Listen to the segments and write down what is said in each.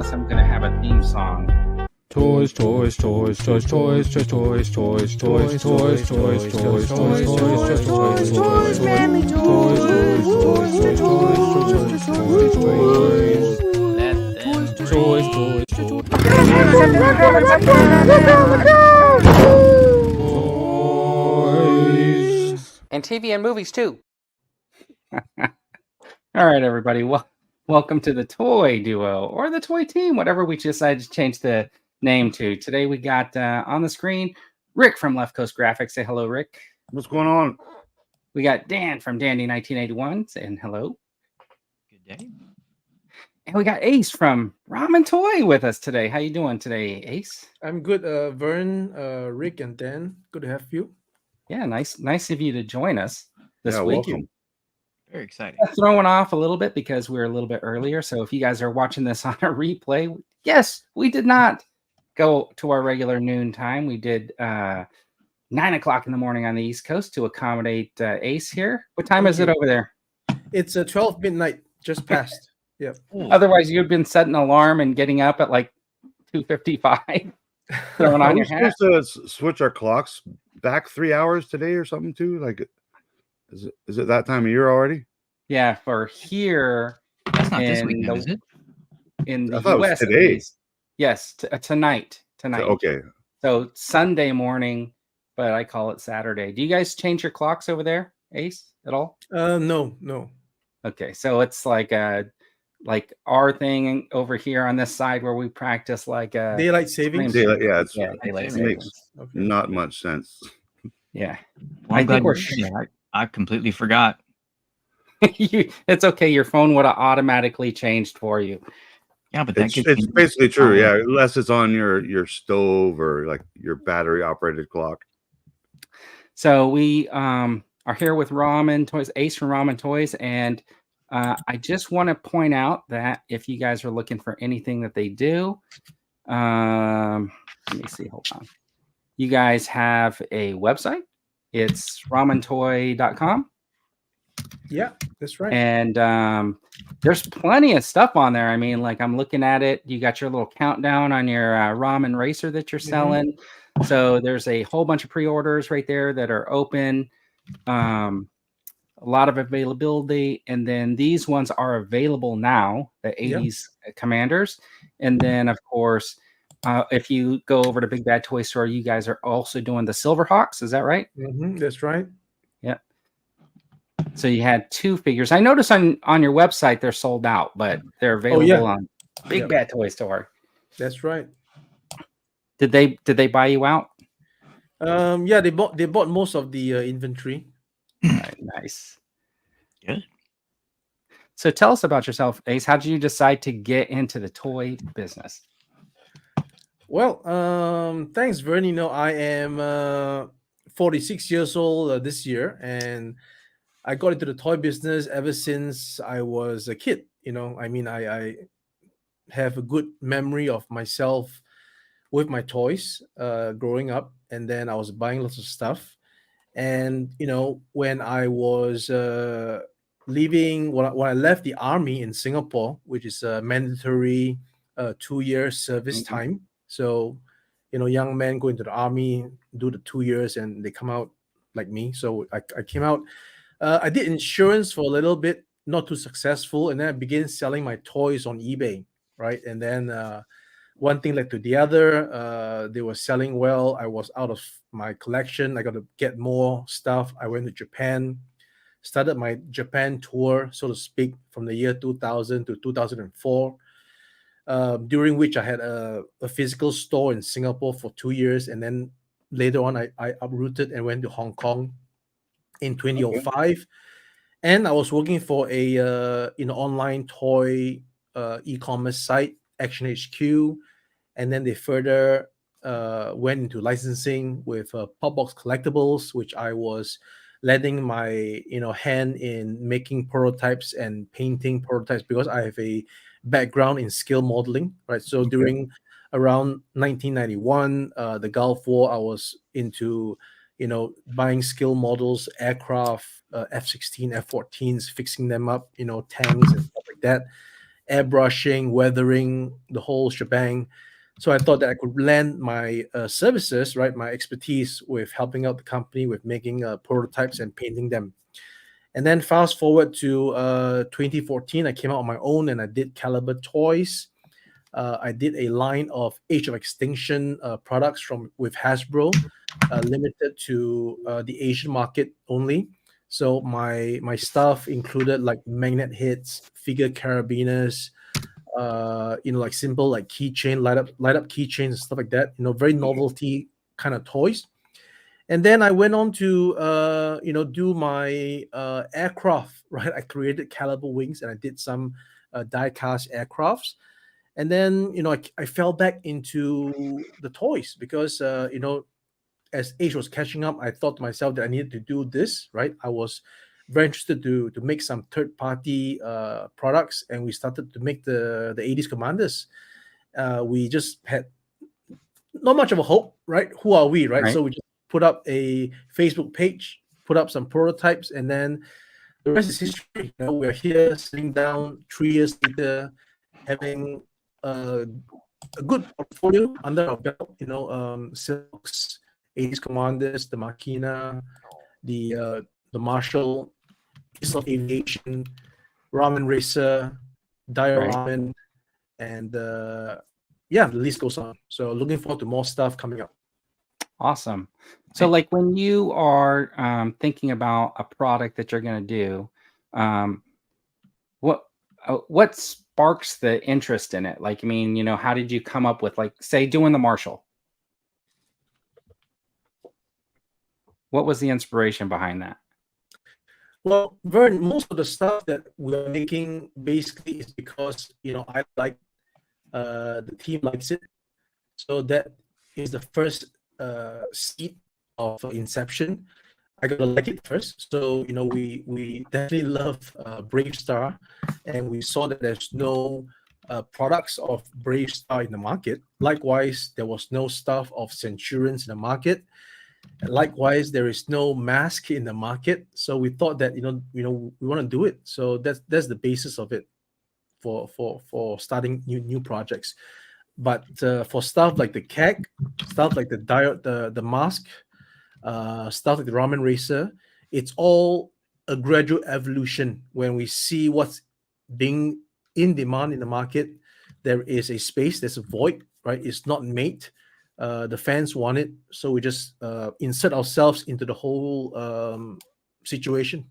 promise I'm going to have a theme song. Toys, toys, toys, toys, toys, toys, toys, toys, toys, toys, toys, toys, toys, toys, toys, manly toys, toys, toys, toys, toys, toys, toys, toys, and TV and movies too. All right, everybody. Welcome to the Toy Duo or the Toy Team, whatever we decided to change the name to. Today we got on the screen Rick from Left Coast Graphics. Say hello, Rick. What's going on? We got Dan from Dandy 1981 saying hello. Good day. And we got Ace from Ramen Toy with us today. How you doing today, Ace? I'm good, Vern, Rick, and Dan. Good to have you. Yeah, nice of you to join us this week. Welcome. Very exciting. Throwing off a little bit because we're a little bit earlier. So if you guys are watching this on a replay, yes, we did not go to our regular noon time. We did 9 o'clock in the morning on the East Coast to accommodate Ace here. What time is it over there? It's 12 midnight, just passed. Yep. Otherwise, you'd been setting an alarm and getting up at like 2:55. Throwing on Are we your hat. supposed to switch our clocks back 3 hours today or something too? Like, is it that time of year already? Yeah, for here. That's not this in weekend, the- is it? In the I thought it was US, at today. least. Yes, tonight. Okay. So Sunday morning, but I call it Saturday. Do you guys change your clocks over there, Ace, at all? No. Okay, so it's like our thing over here on this side where we practice like Daylight savings. Daylight, yeah, it's daylight it savings. makes Okay. not much sense. Yeah, Well, I I'm think glad we're you said that. I completely forgot. it's okay. Your phone would have automatically changed for you. Yeah, but that It's gets me- basically true, yeah. Unless it's on your stove or like your battery operated clock. So we are here with Ramen Toys, Ace from Ramen Toys, and I just want to point out that if you guys are looking for anything that they do, let me see. Hold on. You guys have a website. It's ramentoy.com. Yeah, that's right. And there's plenty of stuff on there. I mean, like I'm looking at it. You got your little countdown on your Ramen Racer that you're selling. So there's a whole bunch of pre-orders right there that are open. A lot of availability. And then these ones are available now, the 80s Commanders. And then, of course, if you go over to Big Bad Toy Store, you guys are also doing the Silverhawks. Is that right? That's right. Yep. So you had two figures. I noticed on your website they're sold out, but they're available on Big Bad Toy Store. That's right. Did they buy you out? Yeah, they bought most of the inventory. All right, nice. Good. So tell us about yourself, Ace. How did you decide to get into the toy business? Well, thanks, Vern. You know, I am 46 years old this year, and I got into the toy business ever since I was a kid. You know, I mean, I have a good memory of myself with my toys growing up, and then I was buying lots of stuff. And you know, when I was leaving, when I left the army in Singapore, which is a mandatory 2-year service time. So, you know, young men go into the army, do the 2 years, and they come out like me. So I came out. I did insurance for a little bit, not too successful, and then I began selling my toys on eBay, right? And then one thing led to the other. They were selling well. I was out of my collection. I got to get more stuff. I went to Japan, started my Japan tour, so to speak, from the year 2000 to 2004. During which I had a physical store in Singapore for 2 years, and then later on I uprooted and went to Hong Kong in 2005. And I was working for a online toy e-commerce site, Action HQ, and then they further went into licensing with Popbox Collectibles, which I was lending my hand in making prototypes and painting prototypes because I have a background in scale modeling, right? So during around 1991, the Gulf War, I was into buying scale models, aircraft, F-16, F-14s, fixing them up, tanks and stuff like that. airbrushing, weathering, the whole shebang. So I thought that I could lend my services, right, my expertise with helping out the company with making prototypes and painting them. And then fast forward to 2014, I came out on my own and I did Caliber Toys. I did a line of Age of Extinction products from with Hasbro, limited to the Asian market only. So my stuff included like magnet hits, figure carabiners, like simple like keychain, light up keychains and stuff like that. Very novelty kind of toys. And then I went on to do my aircraft. Right, I created Caliber wings and I did some die cast aircrafts. And then I fell back into the toys because as age was catching up, I thought to myself that I needed to do this. Right, I was very interested to make some third party products, and we started to make the 80s Commanders. We just had not much of a hope, right? Who are we, right? Right. So we just put up a Facebook page, put up some prototypes, and then the rest is history. We're here sitting down 3 years later, having a good portfolio under our belt. Silks, 80s Commanders, the Machina, the Marshall, Islam Aviation, Ramen Racer, Ramen, and the list goes on. So looking forward to more stuff coming up. Awesome. So like when you are thinking about a product that you're going to do, what sparks the interest in it? Like, I mean, how did you come up with, like, say, doing the Marshall? What was the inspiration behind that? Well, Vern, most of the stuff that we're making basically is because I like the team likes it. So that is the first seed of inception. I gotta like it first. So we definitely love Brave Star, and we saw that there's no products of Brave Star in the market. Likewise, there was no stuff of Centurions in the market. And likewise, there is no mask in the market. So we thought that we want to do it. So that's the basis of it for starting new projects. But for stuff like the keg, stuff like the mask, stuff like the Ramen Racer, it's all a gradual evolution. When we see what's being in demand in the market, there is a space, there's a void, right? It's not made. The fans want it, so we just insert ourselves into the whole situation.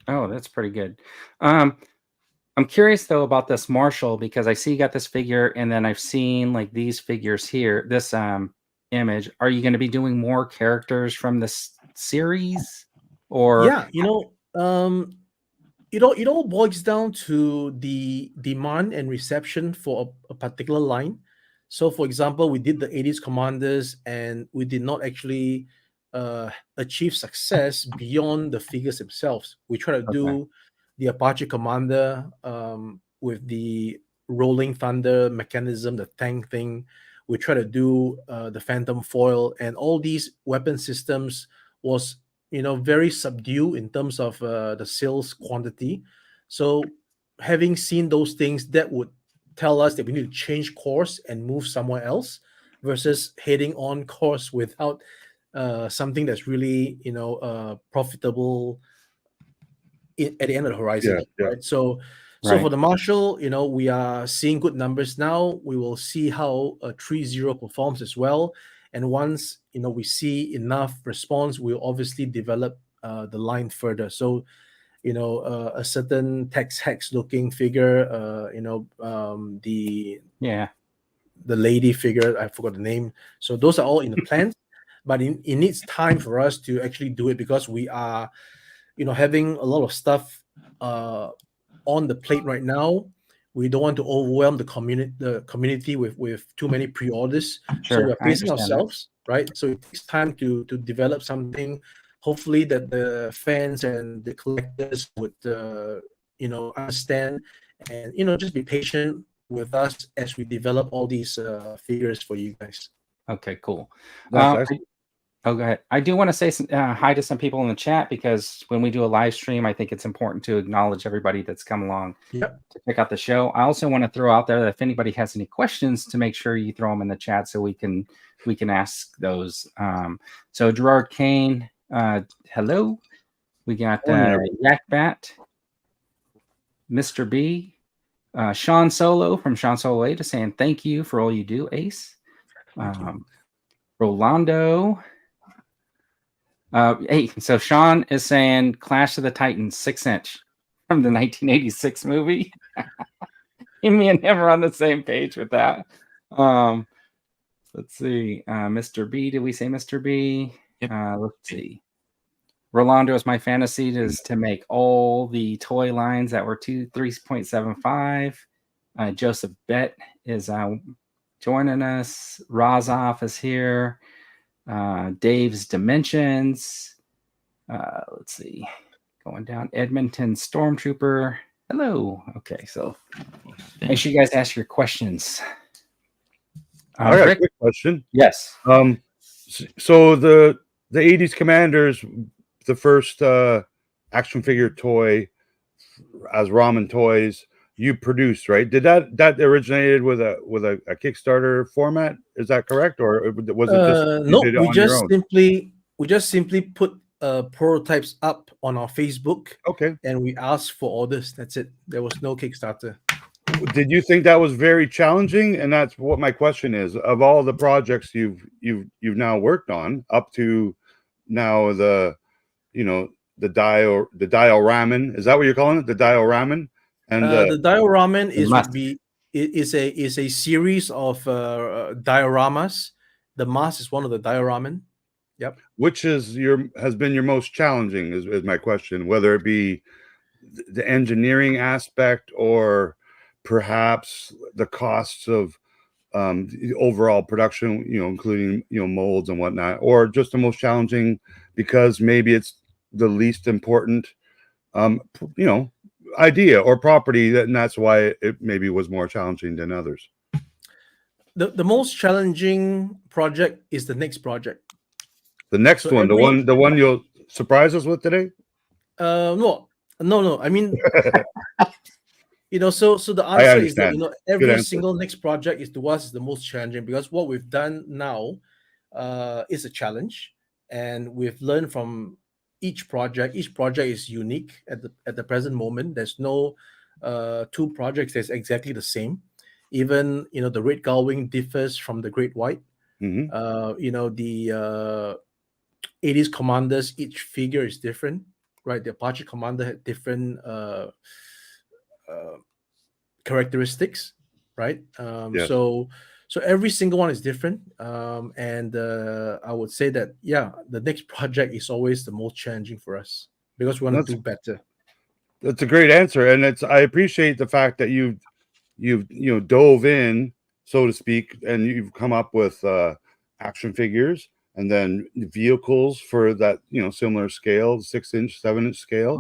Oh, that's pretty good. I'm curious though about this Marshall, because I see you got this figure, and then I've seen like these figures here. This image. Are you going to be doing more characters from this series, or it all boils down to the demand and reception for a particular line. So, for example, we did the 80s Commanders, and we did not actually achieve success beyond the figures themselves. We try to do the Apache Commander with the rolling thunder mechanism, the tank thing. We try to do the Phantom foil, and all these weapon systems was very subdued in terms of the sales quantity. So having seen those things, that would tell us that we need to change course and move somewhere else, versus heading on course without something that's really profitable at the end of the horizon. Right? So for the Marshall, we are seeing good numbers now. We will see how 3.0 performs as well. And once we see enough response, we'll obviously develop the line further. So a certain Tex Hex looking figure, the lady figure, I forgot the name. So those are all in the plans, but it needs time for us to actually do it, because we are having a lot of stuff on the plate right now. We don't want to overwhelm the community with too many pre-orders. Sure, so we're pacing ourselves, right? So it takes time to develop something, hopefully that the fans and the collectors would understand, and just be patient with us as we develop all these figures for you guys. Okay, cool. That's Oh, go ahead. I do want to say hi to some people in the chat because when we do a live stream, I think it's important to acknowledge everybody that's come along Yep. to check out the show. I also want to throw out there that if anybody has any questions, to make sure you throw them in the chat so we can ask those. So Gerard Kane, hello. We got Yak Bat, Mr. B, Sean Solo from Sean Solo 8 saying thank you for all you do, Ace. Rolando. Hey, so Sean is saying Clash of the Titans 6-inch from the 1986 movie. Me and him are on the same page with that. Let's see. Mr. B, did we say Mr. B? Yep. Let's see. Rolando's my fantasy is to make all the toy lines that were 3.75. Joseph Bett is joining us. Rozoff is here. Dave's Dimensions. Let's see. Going down. Edmonton Stormtrooper. Hello. Okay, so make sure you guys ask your questions. I got Rick? a quick question. Yes. So the 80s Commanders, the first action figure toy as Ramen Toys, you produced, right? Did that originated with a Kickstarter format? Is that correct, or was it just No? did it We on your just own? simply put prototypes up on our Facebook, Okay. and we asked for orders. That's it. There was no Kickstarter. Did you think that was very challenging? And that's what my question is. Of all the projects you've now worked on up to now, the dial ramen, is that what you're calling it? The dial ramen, and The Dioraman must. is a series of dioramas. The mask is one of the dioramen. Yep. which has been your most challenging is my question, whether it be the engineering aspect or perhaps the costs of the overall production, including molds and whatnot, or just the most challenging because maybe it's the least important idea or property, and that's why it maybe was more challenging than others. The most challenging project is the next project. The next one, the one you'll surprise us with today. No. I mean, so the I answer is that understand. every single next project is to us is the most challenging because what we've done now is a challenge, and we've learned from each project. Each project is unique at the present moment. There's no two projects that's exactly the same. Even the Red Gull Wing differs from the Great White. Mhm. The 80s Commanders, each figure is different, right? The Apache Commander had different characteristics, right? Yes. So every single one is different, and I would say that the next project is always the most challenging for us because we want to do better. That's a great answer, and I appreciate the fact that you've dove in, so to speak, and you've come up with action figures and then vehicles for that similar scale, 6-inch, 7-inch scale,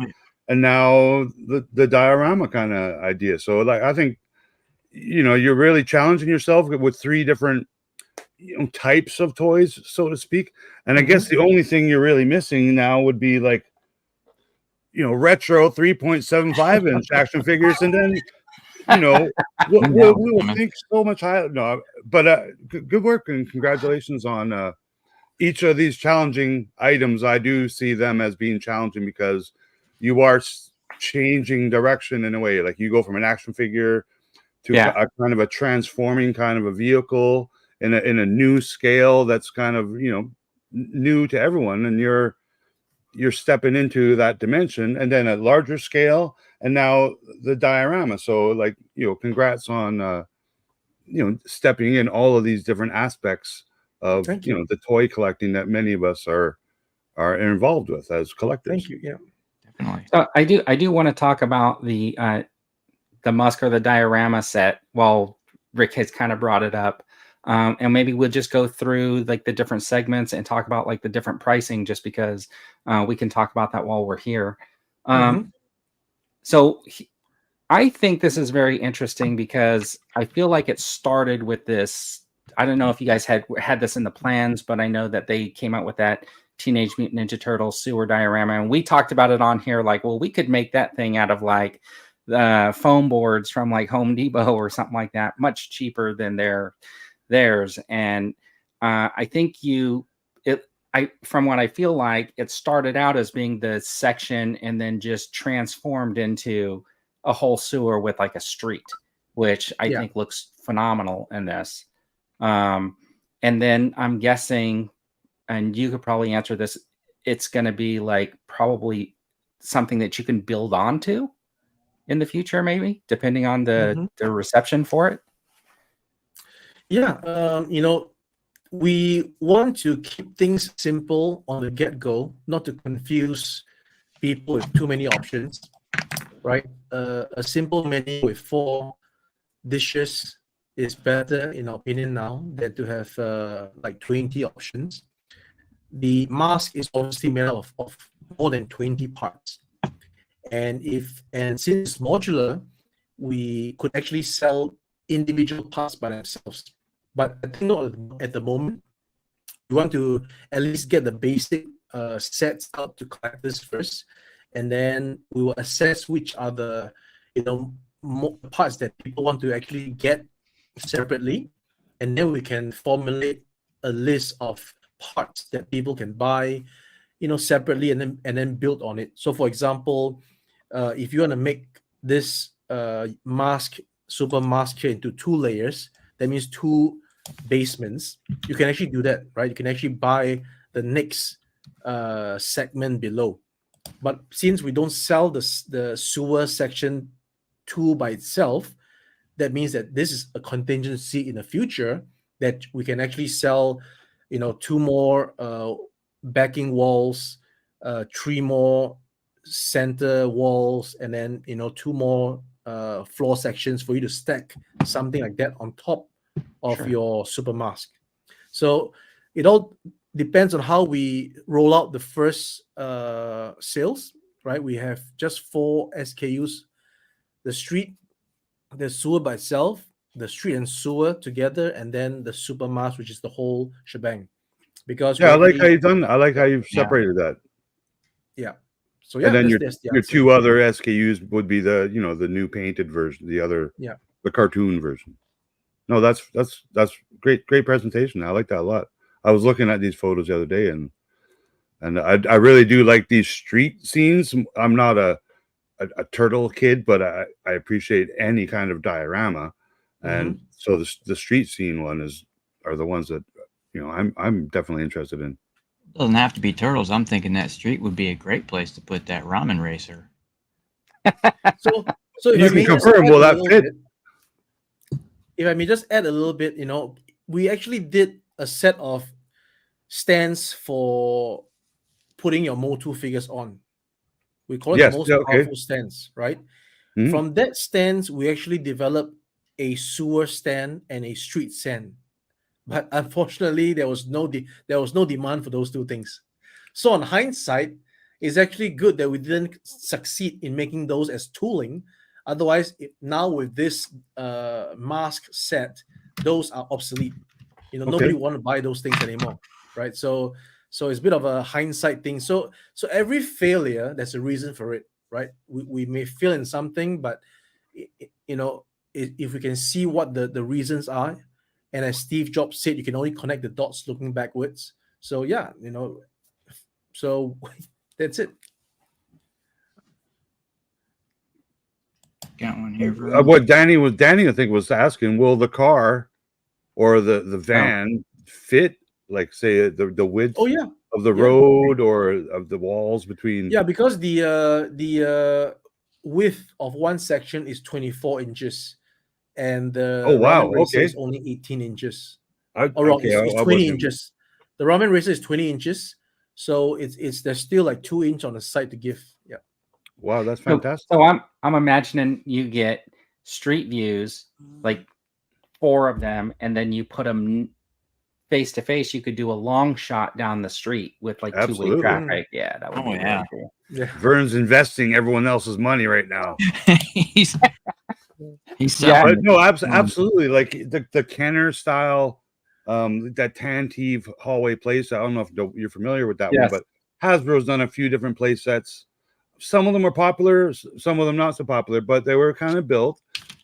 and now the diorama kind of idea. So I think you're really challenging yourself with 3 different types of toys, so to speak. And I guess the only thing you're really missing now would be like retro 3.75-inch action figures, and then we will think so much higher. No, but good work and congratulations on each of these challenging items. I do see them as being challenging because you are changing direction in a way. Like you go from an action figure to a kind of a transforming kind of a vehicle in a new scale that's kind of new to everyone, and you're stepping into that dimension, and then a larger scale, and now the diorama. So congrats on stepping in all of these different aspects of the toy collecting that many of us are involved with as collectors. Thank you. Yeah, Definitely. So I do want to talk about the Musk or the diorama set while Rick has kind of brought it up. And maybe we'll just go through like the different segments and talk about like the different pricing, just because we can talk about that while we're here. So I think this is very interesting because I feel like it started with this I don't know if you guys had this in the plans, but I know that they came out with that Teenage Mutant Ninja Turtles sewer diorama, and we talked about it on here. Like, well, we could make that thing out of like the foam boards from like Home Depot or something like that, much cheaper than theirs. And I think from what I feel like, it started out as being the section and then just transformed into a whole sewer with like a street, which I think looks phenomenal in this. And then I'm guessing, and you could probably answer this, it's going to be like probably something that you can build onto in the future, maybe depending on the reception for it. Yeah, we want to keep things simple on the get-go, not to confuse people with too many options, right? A simple menu with 4 dishes is better, in our opinion, now than to have like 20 options. The mask is obviously made out of more than 20 parts. And since it's modular, we could actually sell individual parts by themselves. But I think at the moment, we want to at least get the basic sets out to collectors first, and then we will assess which are the parts that people want to actually get separately, and then we can formulate a list of parts that people can buy, separately, and then build on it. So, for example, if you want to make this super mask here into 2 layers, that means 2 basements. You can actually do that, right? You can actually buy the next segment below. But since we don't sell the sewer section 2 by itself, that means that this is a contingency in the future that we can actually sell, 2 more backing walls, 3 more center walls, and then 2 more floor sections for you to stack something like that on top of your super mask. So it all depends on how we roll out the first sales, right? We have just 4 SKUs: the street, the sewer by itself, the street and sewer together, and then the super mask, which is the whole shebang. Because I like how you've done. I like how you've separated that. Yeah. So yeah, and then that's the your answer. 2 other SKUs would be the the new painted version, the cartoon version. No, that's great presentation. I like that a lot. I was looking at these photos the other day, and I really do like these street scenes. I'm not a turtle kid, but I appreciate any kind of diorama, and so the street scene are the ones that I'm definitely interested in. Doesn't have to be turtles. I'm thinking that street would be a great place to put that Ramen Racer. So you can confirm, will that fit? If I may just add a little bit, we actually did a set of stands for putting your Motu figures on. We call it the most powerful stands, right? From that stands, we actually developed a sewer stand and a street stand. But unfortunately, there was no demand for those 2 things. So on hindsight, it's actually good that we didn't succeed in making those as tooling. Otherwise, now with this mask set, those are obsolete. Nobody want to buy those things anymore, right? So it's a bit of a hindsight thing. So every failure, there's a reason for it, right? We may fail in something, but if we can see what the reasons are, and as Steve Jobs said, you can only connect the dots looking backwards. So yeah, so that's it. Got one here. For What Danny I think was asking, will the car or the van fit, like, say, the width of the road or of the walls between? Yeah, because the width of one section is 24 inches, and the Ramen Racer is only 18 inches. It's 20 inches. The Ramen Racer is 20 inches, so there's still like 2 inches on the side to give. Yeah. Wow, that's fantastic. So I'm imagining you get street views, like 4 of them, and then you put them face to face. You could do a long shot down the street with like 2-way traffic. Yeah, that would be really cool. Yeah. Vern's investing everyone else's money right now. He's selling. No, absolutely. Like the Kenner style that Tantive hallway place. I don't know if you're familiar with that one, Yes. but Hasbro's done a few different play sets. Some of them are popular, some of them not so popular, but they were kind of built.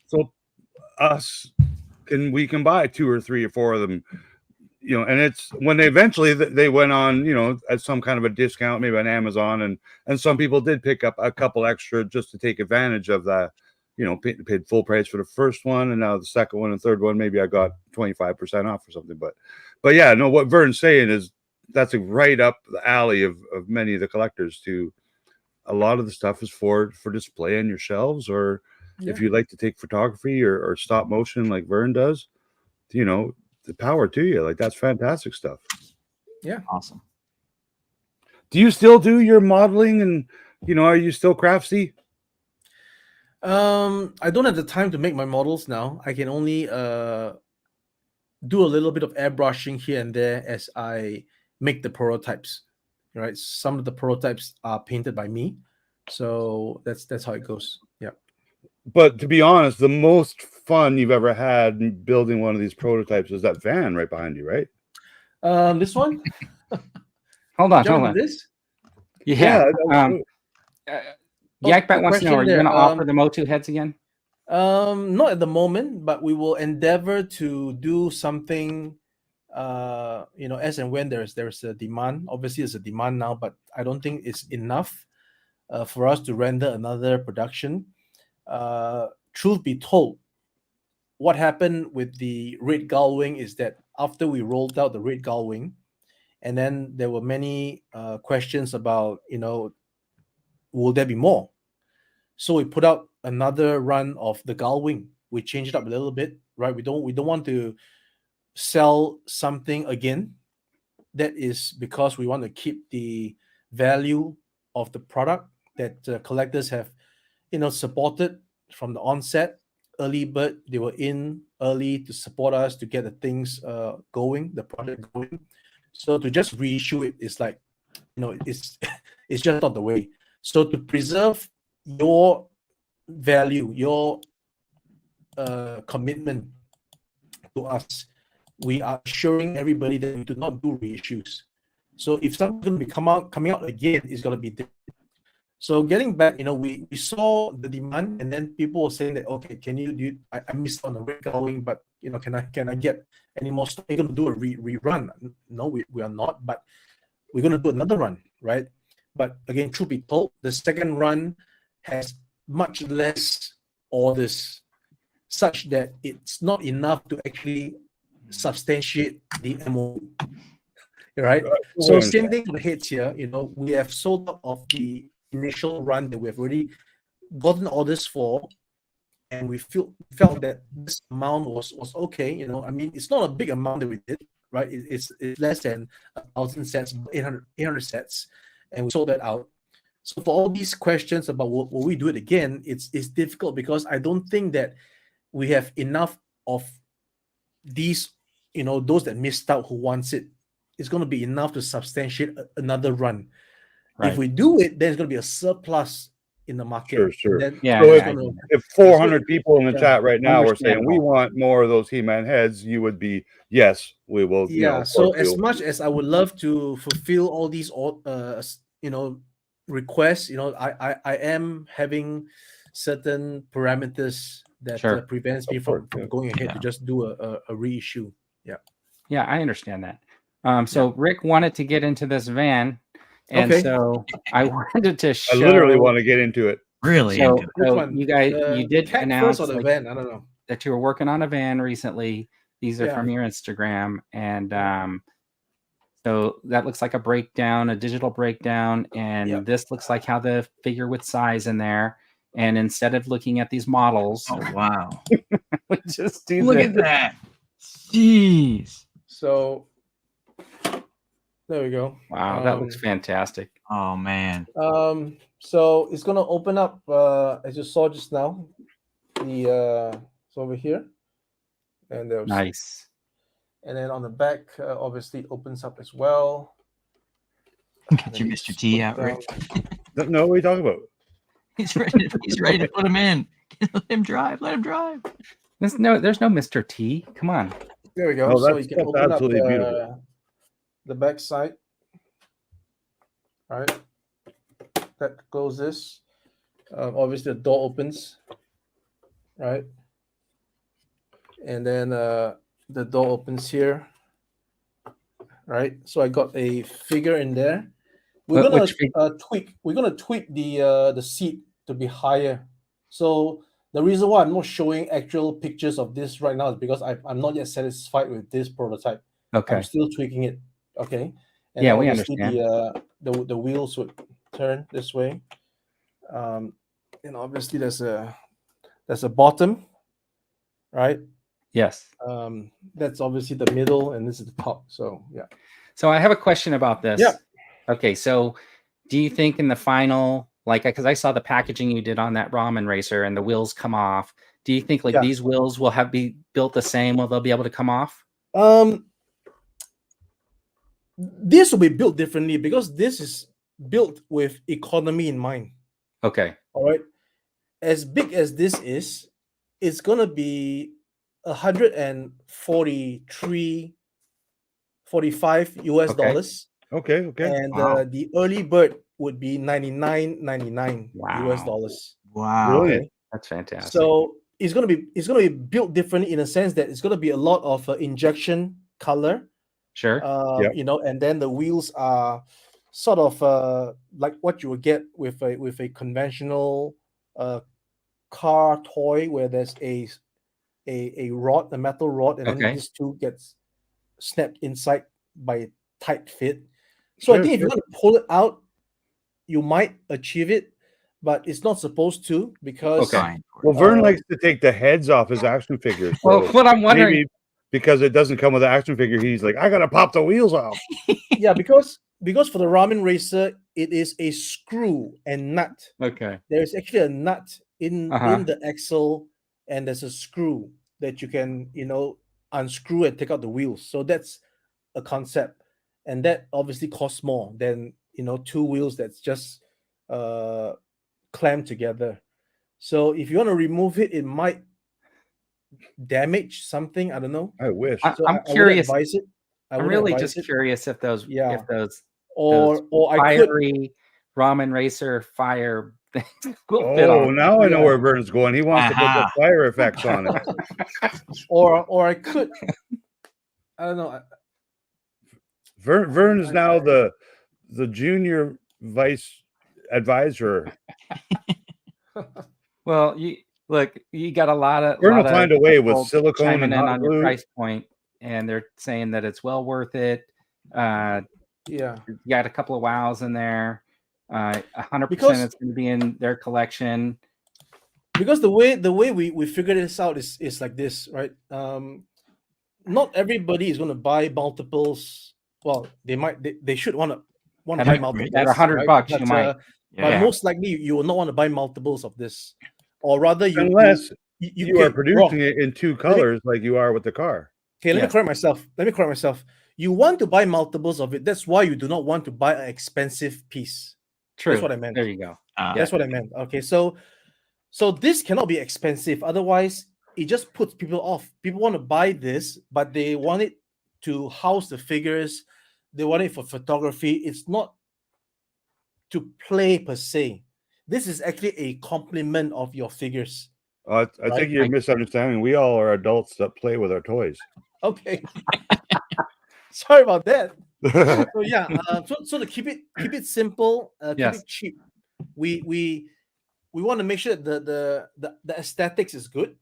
So we can buy 2 or 3 or 4 of them, and it's when they eventually they went on, at some kind of a discount, maybe on Amazon, and some people did pick up a couple extra just to take advantage of that. Paid full price for the first one, and now the second one and third one, maybe I got 25% off or something. But yeah, no, what Vern's saying is that's right up the alley of many of the collectors. To a lot of the stuff is for display on your shelves, or if you like to take photography or stop motion like Vern does, the power to you. Like, that's fantastic stuff. Yeah. Awesome. Do you still do your modeling, and are you still craftsy? I don't have the time to make my models now. I can only do a little bit of airbrushing here and there as I make the prototypes. Right, some of the prototypes are painted by me, so that's how it goes. Yeah. But to be honest, the most fun you've ever had in building one of these prototypes is that van right behind you, right? This one. Hold on. This. Yeah. The Yakbat wants to know: are you going to offer the Motu heads again? Not at the moment, but we will endeavor to do something. As and when there's a demand. Obviously, there's a demand now, but I don't think it's enough for us to render another production. Truth be told, what happened with the Red Gull Wing is that after we rolled out the Red Gull Wing, and then there were many questions about, will there be more? So we put out another run of the Gull Wing. We changed it up a little bit, right? We don't want to sell something again. That is because we want to keep the value of the product that collectors have, supported from the onset. Early bird, they were in early to support us to get the things going, the project going. So to just reissue it is like, it's just not the way. So to preserve your value, your commitment to us, we are assuring everybody that we do not do reissues. So if something's going to be coming out again, it's going to be different. So getting back, we saw the demand, and then people were saying that, okay, can you do? I missed on the Red Gull Wing, but can I get any more stuff? Are you going to do a rerun? No, we are not, but we're going to do another run, right? But again, truth be told, the second run has much less orders, such that it's not enough to actually substantiate the MOU, right? So same thing to the heads here. We have sold out of the initial run that we have already gotten orders for, and we felt that this amount was okay. I mean, it's not a big amount that we did, right? It's less than 1,000 sets, 800 sets, and we sold that out. So for all these questions about will we do it again, it's difficult because I don't think that we have enough of these, those that missed out who wants it. It's going to be enough to substantiate another run. Right. If we do it, there's going to be a surplus in the market. Sure. Then, so if 400 people in the chat right now are saying we want more of those He-Man heads, you would be, yes, we will. Yeah. So as much as I would love to fulfill all these, requests, I am having certain parameters that prevents me from going ahead to just do a reissue. Yeah, I understand that. So Rick wanted to get into this van, and so I wanted to show. I literally want to get into it. Really? So you guys, you did announce the van. I don't know that you were working on a van recently. These are from your Instagram, and so that looks like a breakdown, a digital breakdown, and this looks like how the figure with size in there. And instead of looking at these models, oh wow, we just do look at that. Jeez. So there we go. Wow, that looks fantastic. Oh man. So it's gonna open up as you saw just now. It's over here, and there's nice. And then on the back, obviously, it opens up as well. Get your Mr. T out, Rick. No, what are you talking about? He's ready to put him in. Let him drive. There's no Mr. T. Come on. There we go. Oh, So that's, you can that's open up absolutely beautiful. the back side. Right. That goes this. Obviously, the door opens. Right. And then the door opens here. Right. So I got a figure in there. We're gonna Which tweak. We're gonna tweak the seat to be higher. So the reason why I'm not showing actual pictures of this right now is because I'm not yet satisfied with this prototype. okay. I'm still tweaking it. Okay. And Yeah, we obviously understand. the wheels would turn this way. And obviously there's a bottom, right? Yes. That's obviously the middle, and this is the top. So yeah. So I have a question about this. Yeah. Okay, so do you think in the final, like, because I saw the packaging you did on that Ramen Racer and the wheels come off, do you think like Yeah. these wheels will be built the same? Will they be able to come off? This will be built differently because this is built with economy in mind. Okay. All right. As big as this is, it's gonna be 143, 45 US Okay. dollars. Okay. And Wow. the early bird would be 99.99 US Wow. dollars. Wow. Brilliant. Okay. That's fantastic. So it's gonna be built differently in a sense that it's gonna be a lot of injection color. Sure. Yep. You know, and then the wheels are sort of like what you would get with a conventional car toy, where there's a rod, a metal rod, and then Okay. this two gets snapped inside by a tight fit. So I Sure, think if you want to pull it out, you might achieve it, but it's not supposed to because Okay. Fine. Well, Vern Uh, likes to take the heads off his action figures. Well, So what I'm wondering, maybe because it doesn't come with an action figure, he's like, I gotta pop the wheels off. yeah, because for the Ramen Racer, it is a screw and nut. okay. There is actually a nut in Uh-huh. the axle, and there's a screw that you can unscrew and take out the wheels. So that's a concept, and that obviously costs more than two wheels that's just clamped together. So if you want to remove it, it might damage something. I don't know. I wish. I'm So I would curious. advise it. I'm really just curious if those Yeah. those Or I could. fiery Ramen Racer fire things will fit Oh, on. now I know Yeah. where Vern's going. He wants to put the Aha. fire effects on it. Or I could. I don't know. Vern is now the junior vice advisor. Well, you got a lot of Vern will find a way with people silicone chiming and in hot on your glue. price point, and they're saying that it's well worth it. Yeah. You got a couple of wows in there. 100% Because- it's going to be in their collection. Because the way we figure this out is like this, right? Not everybody is going to buy multiples. Well, they should want to At buy a- multiples. at $100 bucks, But, you might. But Yeah. most likely you will not want to buy multiples of this, or rather Unless you are okay, producing wrong. it in two colors like you are with the car. Okay, let Yes. me correct myself. You want to buy multiples of it. That's why you do not want to buy an expensive piece. True. That's what I meant. There you go. That's what I meant. Okay, so this cannot be expensive. Otherwise, it just puts people off. People want to buy this, but they want it to house the figures. They want it for photography. It's not to play per se. This is actually a complement of your figures. I think you're misunderstanding. We all are adults that play with our toys. Okay. Sorry about that. So yeah, so to keep it simple, keep Yes. it cheap. We want to make sure that the aesthetics is good,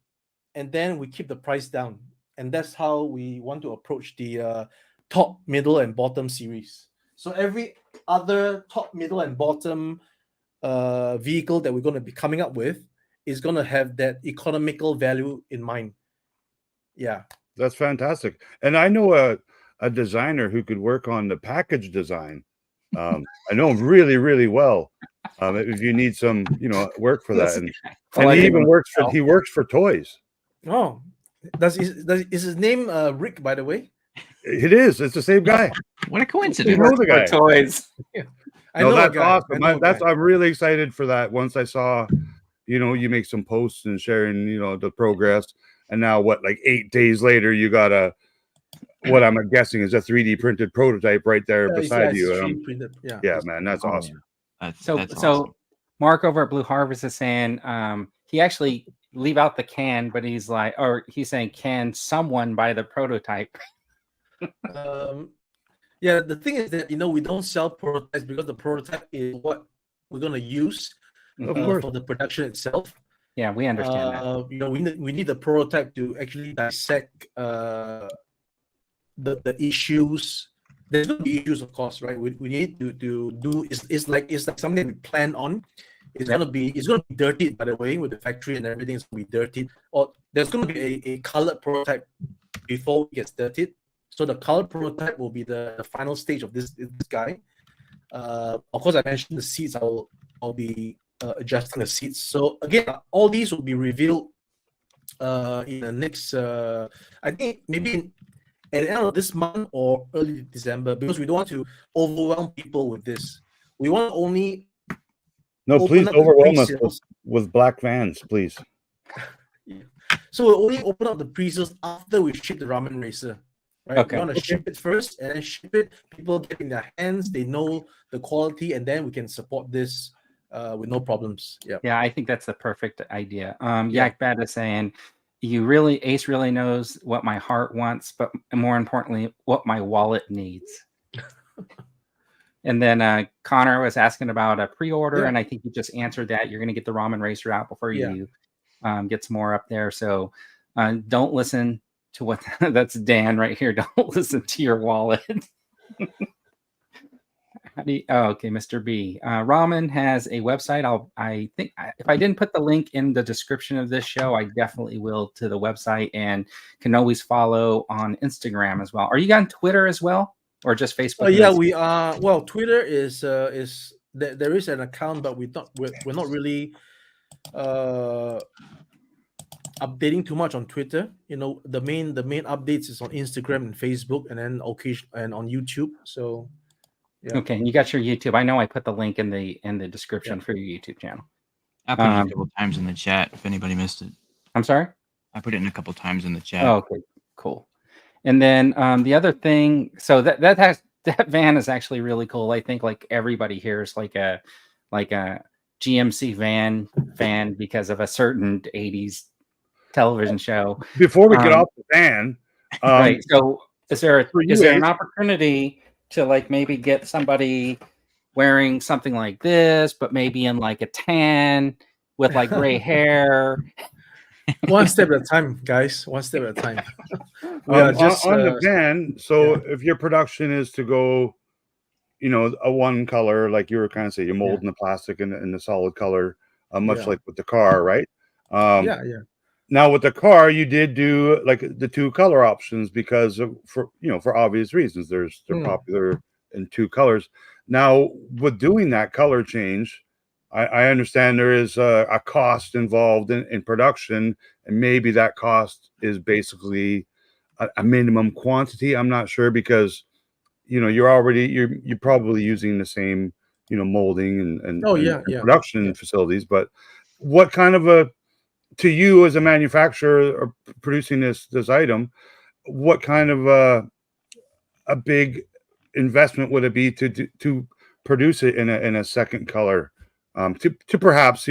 and then we keep the price down, and that's how we want to approach the top, middle, and bottom series. So every other top, middle, and bottom vehicle that we're going to be coming up with is going to have that economical value in mind. Yeah. That's fantastic. And I know a designer who could work on the package design. I know him really, really well. If you need some, work for that, and he even works for toys. Oh, is his name Rick, by the way? It is. It's the same guy. What a You coincidence. know the guy. Toys. I know that's a guy. awesome. I'm really excited for that. Once I saw, you make some posts and sharing, the progress, and now like 8 days later, you got a what I'm guessing is a 3D printed prototype right there beside it's you. 3D printed. Yeah. Yeah, man, that's Oh, awesome. That's So awesome. Mark over at Blue Harvest is saying he actually leave out the can, but he's like, or he's saying, can someone buy the prototype? Yeah, the thing is that we don't sell prototypes because the prototype is what we're gonna use Of course. for the production itself. Yeah, we understand that. We need the prototype to actually dissect the issues. There's going to be issues, of course, right? We need to do. It's like something we plan on. It's Yep. gonna be dirtied, by the way, with the factory and everything's gonna be dirtied. Or there's gonna be a colored prototype before it gets dirtied. So the colored prototype will be the final stage of this guy. Of course, I mentioned the seats. I'll be adjusting the seats. So again, all these will be revealed in the next. I think maybe at the end of this month or early December, because we don't want to overwhelm people with this. We want to only Please up the overwhelm us pre-sales. with black vans, please. So we'll only open up the pre-sales after we ship the Ramen Racer. Right? Okay. We want to ship it first and then ship it. People get in their hands, they know the quality, and then we can support this with no problems. Yeah. Yeah, I think that's the perfect idea. Yeah. Yak Bad is saying, Ace really knows what my heart wants, but more importantly, what my wallet needs. And then Connor was asking about a pre-order, and I think you just answered that. You're going to get the Ramen Racer out before you get some more up there. So don't listen to what that's Dan right here. Don't listen to your wallet. Okay, Mr. B. Ramen has a website. I think if I didn't put the link in the description of this show, I definitely will to the website, and can always follow on Instagram as well. Are you on Twitter as well, or just Facebook? Yeah, we are. Well, Twitter is there is an account, but we're not really updating too much on Twitter. The main updates is on Instagram and Facebook, and then and on YouTube. So yeah. Okay, and you got your YouTube. I know I put the link in the description for your YouTube channel. I put it a couple times in the chat if anybody missed it. I'm sorry? I put it in a couple times in the chat. Oh, okay, cool. And then the other thing, so that van is actually really cool. I think like everybody here is like a GMC fan because of a certain 80s television show. Before we get off the van, right. So is there an Ace? opportunity to like maybe get somebody wearing something like this, but maybe in like a tan with like gray hair? One step at a time, guys. One step at a time. On the van, so if your production is to go, a one color, like you were kind of saying, you're molding the plastic in the solid color, much like with the car, right? Yeah. Now with the car, you did do like the two color options because for obvious reasons. They're popular in two colors. Now with doing that color change, I understand there is a cost involved in production, and maybe that cost is basically a minimum quantity. I'm not sure because you're probably using the same molding and production facilities. But what kind of to you as a manufacturer or producing this item, what kind of a big investment would it be to produce it in a second color? To perhaps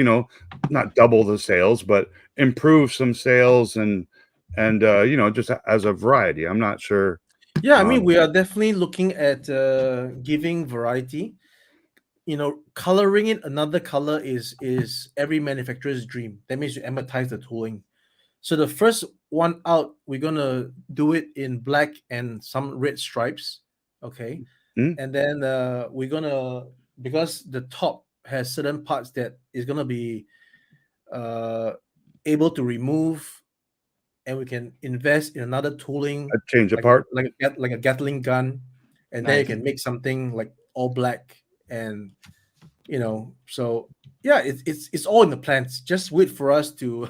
not double the sales, but improve some sales and just as a variety. I'm not sure. Yeah, I mean, we are definitely looking at giving variety. Coloring it another color is every manufacturer's dream. That means you amortize the tooling. So the first one out, we're gonna do it in black and some red stripes. Okay, and then we're gonna, because the top has certain parts that is gonna be able to remove, and we can invest in another tooling, change a part like a Gatling gun, and then you can make something like all black, and so yeah, it's all in the plans. Just wait for us to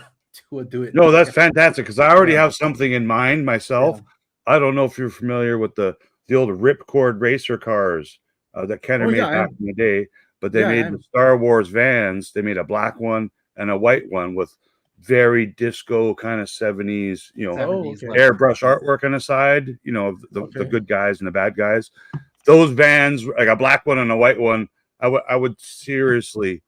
do it. No, that's fantastic because I already have something in mind myself. I don't know if you're familiar with the old ripcord racer cars that Kenner made back in the day, but they made the Star Wars vans. They made a black one and a white one with very disco kind of 70s, you know, 70s okay. look. airbrush artwork on the side, you know, of the Okay. good guys and the bad guys. Those vans, like a black one and a white one, I would seriously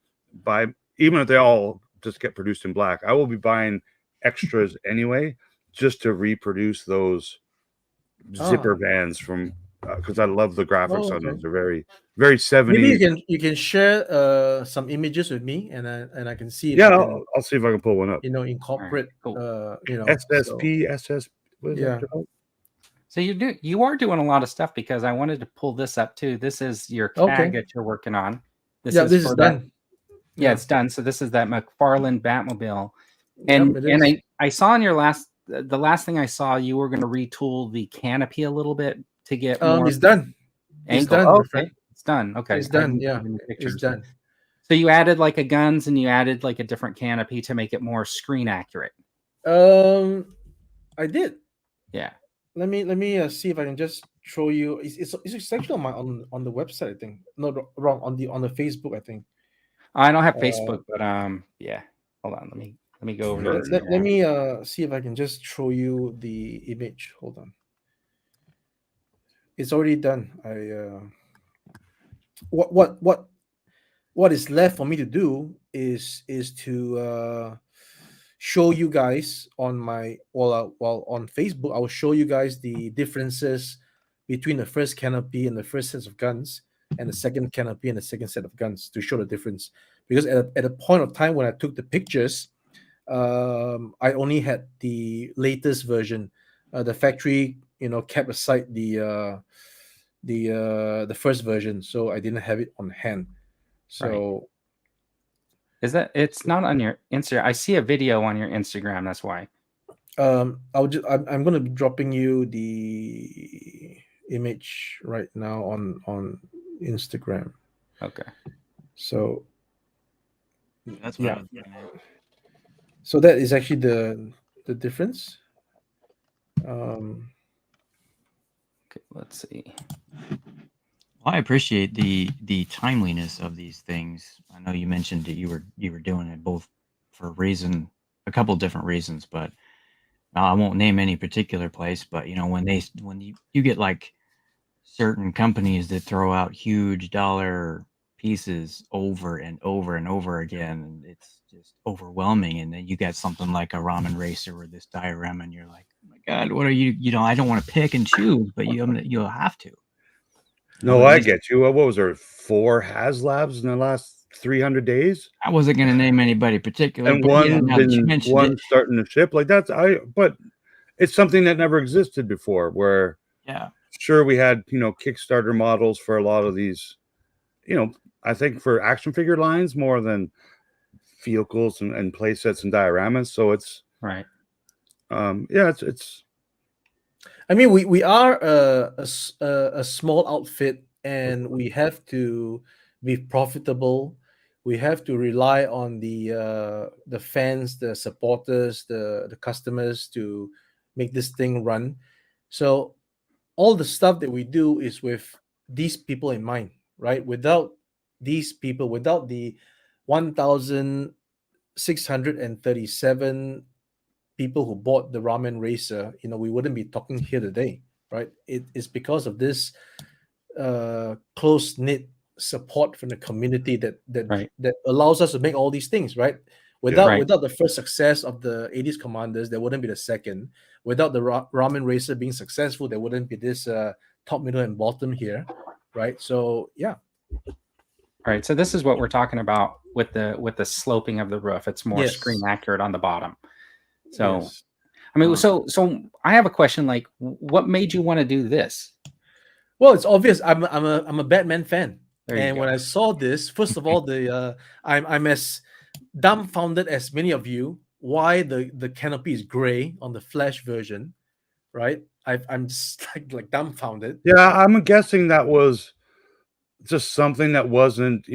buy, even if they all just get produced in black. I will be buying extras anyway, just to reproduce those zipper vans from, because I love the graphics on those. They're very, very 70s. Maybe you can share some images with me, and I can see if Yeah, I can, I'll see if I can pull one up. incorporate cool. SSP, SS, what is Yeah. that called? So you are doing a lot of stuff, because I wanted to pull this up too. This is your Okay. CAG that you're working on. This is for done. Yeah, it's done. So this is that McFarlane Batmobile. Yep, And it and is. I saw in your the last thing I saw, you were going to retool the canopy a little bit to get more It's done. It's ankle. done, Oh, my okay, friend. it's done. Okay, It's I done. didn't Yeah, see any it's pictures. done. So you added like a guns, and you added like a different canopy to make it more screen accurate. I did. Yeah. Let me see if I can just show you. It's actually on the website, I think. No, wrong, on the Facebook, I think. I don't have Facebook, but yeah. Hold on, let me go over to Let Instagram. me see if I can just show you the image. Hold on. It's already done. What is left for me to do is to show you guys on my on Facebook. I will show you guys the differences between the first canopy and the first set of guns, and the second canopy and the second set of guns, to show the difference. Because at a point of time when I took the pictures, I only had the latest version. The factory, kept aside the first version, so I didn't have it on hand. So Is that it's not on your Instagram? I see a video on your Instagram. That's why. I'm going to be dropping you the image right now on Instagram. Okay. So That's what I was looking at. so that is actually the difference. Okay, let's see. Well, I appreciate the timeliness of these things. I know you mentioned that you were doing it both for a couple different reasons, but I won't name any particular place. But when you get like certain companies that throw out huge dollar pieces over and over and over again, and it's just overwhelming. And then you get something like a Ramen Racer or this diorama, and you're like, oh my God, what are you? I don't want to pick and choose, but you'll have to. No, I get you. What was there? 4 HasLabs in the last 300 days? I wasn't going to name anybody particular, And but yeah, now that you one mentioned starting to ship. Like but it's something that never existed before, where yeah, sure, we had, Kickstarter models for a lot of these, I think for action figure lines more than vehicles and play sets and dioramas. So it's right. Yeah, it's I mean, we are a small outfit, and we have to be profitable. We have to rely on the fans, the supporters, the customers to make this thing run. So all the stuff that we do is with these people in mind, right? Without these people, without the 1,637 people who bought the Ramen Racer, we wouldn't be talking here today, right? It is because of this close knit support from the community that Right. that allows us to make all these things, right? Right. Without the first success of the 80s Commanders, there wouldn't be the second. Without the Ramen Racer being successful, there wouldn't be this top, middle, and bottom here, right? So yeah. Right. So this is what we're talking about with the sloping of the roof. It's more Yes. screen accurate on the bottom. So Yes. I mean, so I have a question. Like, what made you want to do this? Well, it's obvious. I'm a Batman fan, There you and go. when I saw this, first of all, I'm as dumbfounded as many of you. Why the canopy is gray on the Flash version, right? I'm just like dumbfounded. Yeah, I'm guessing that was just something that wasn't,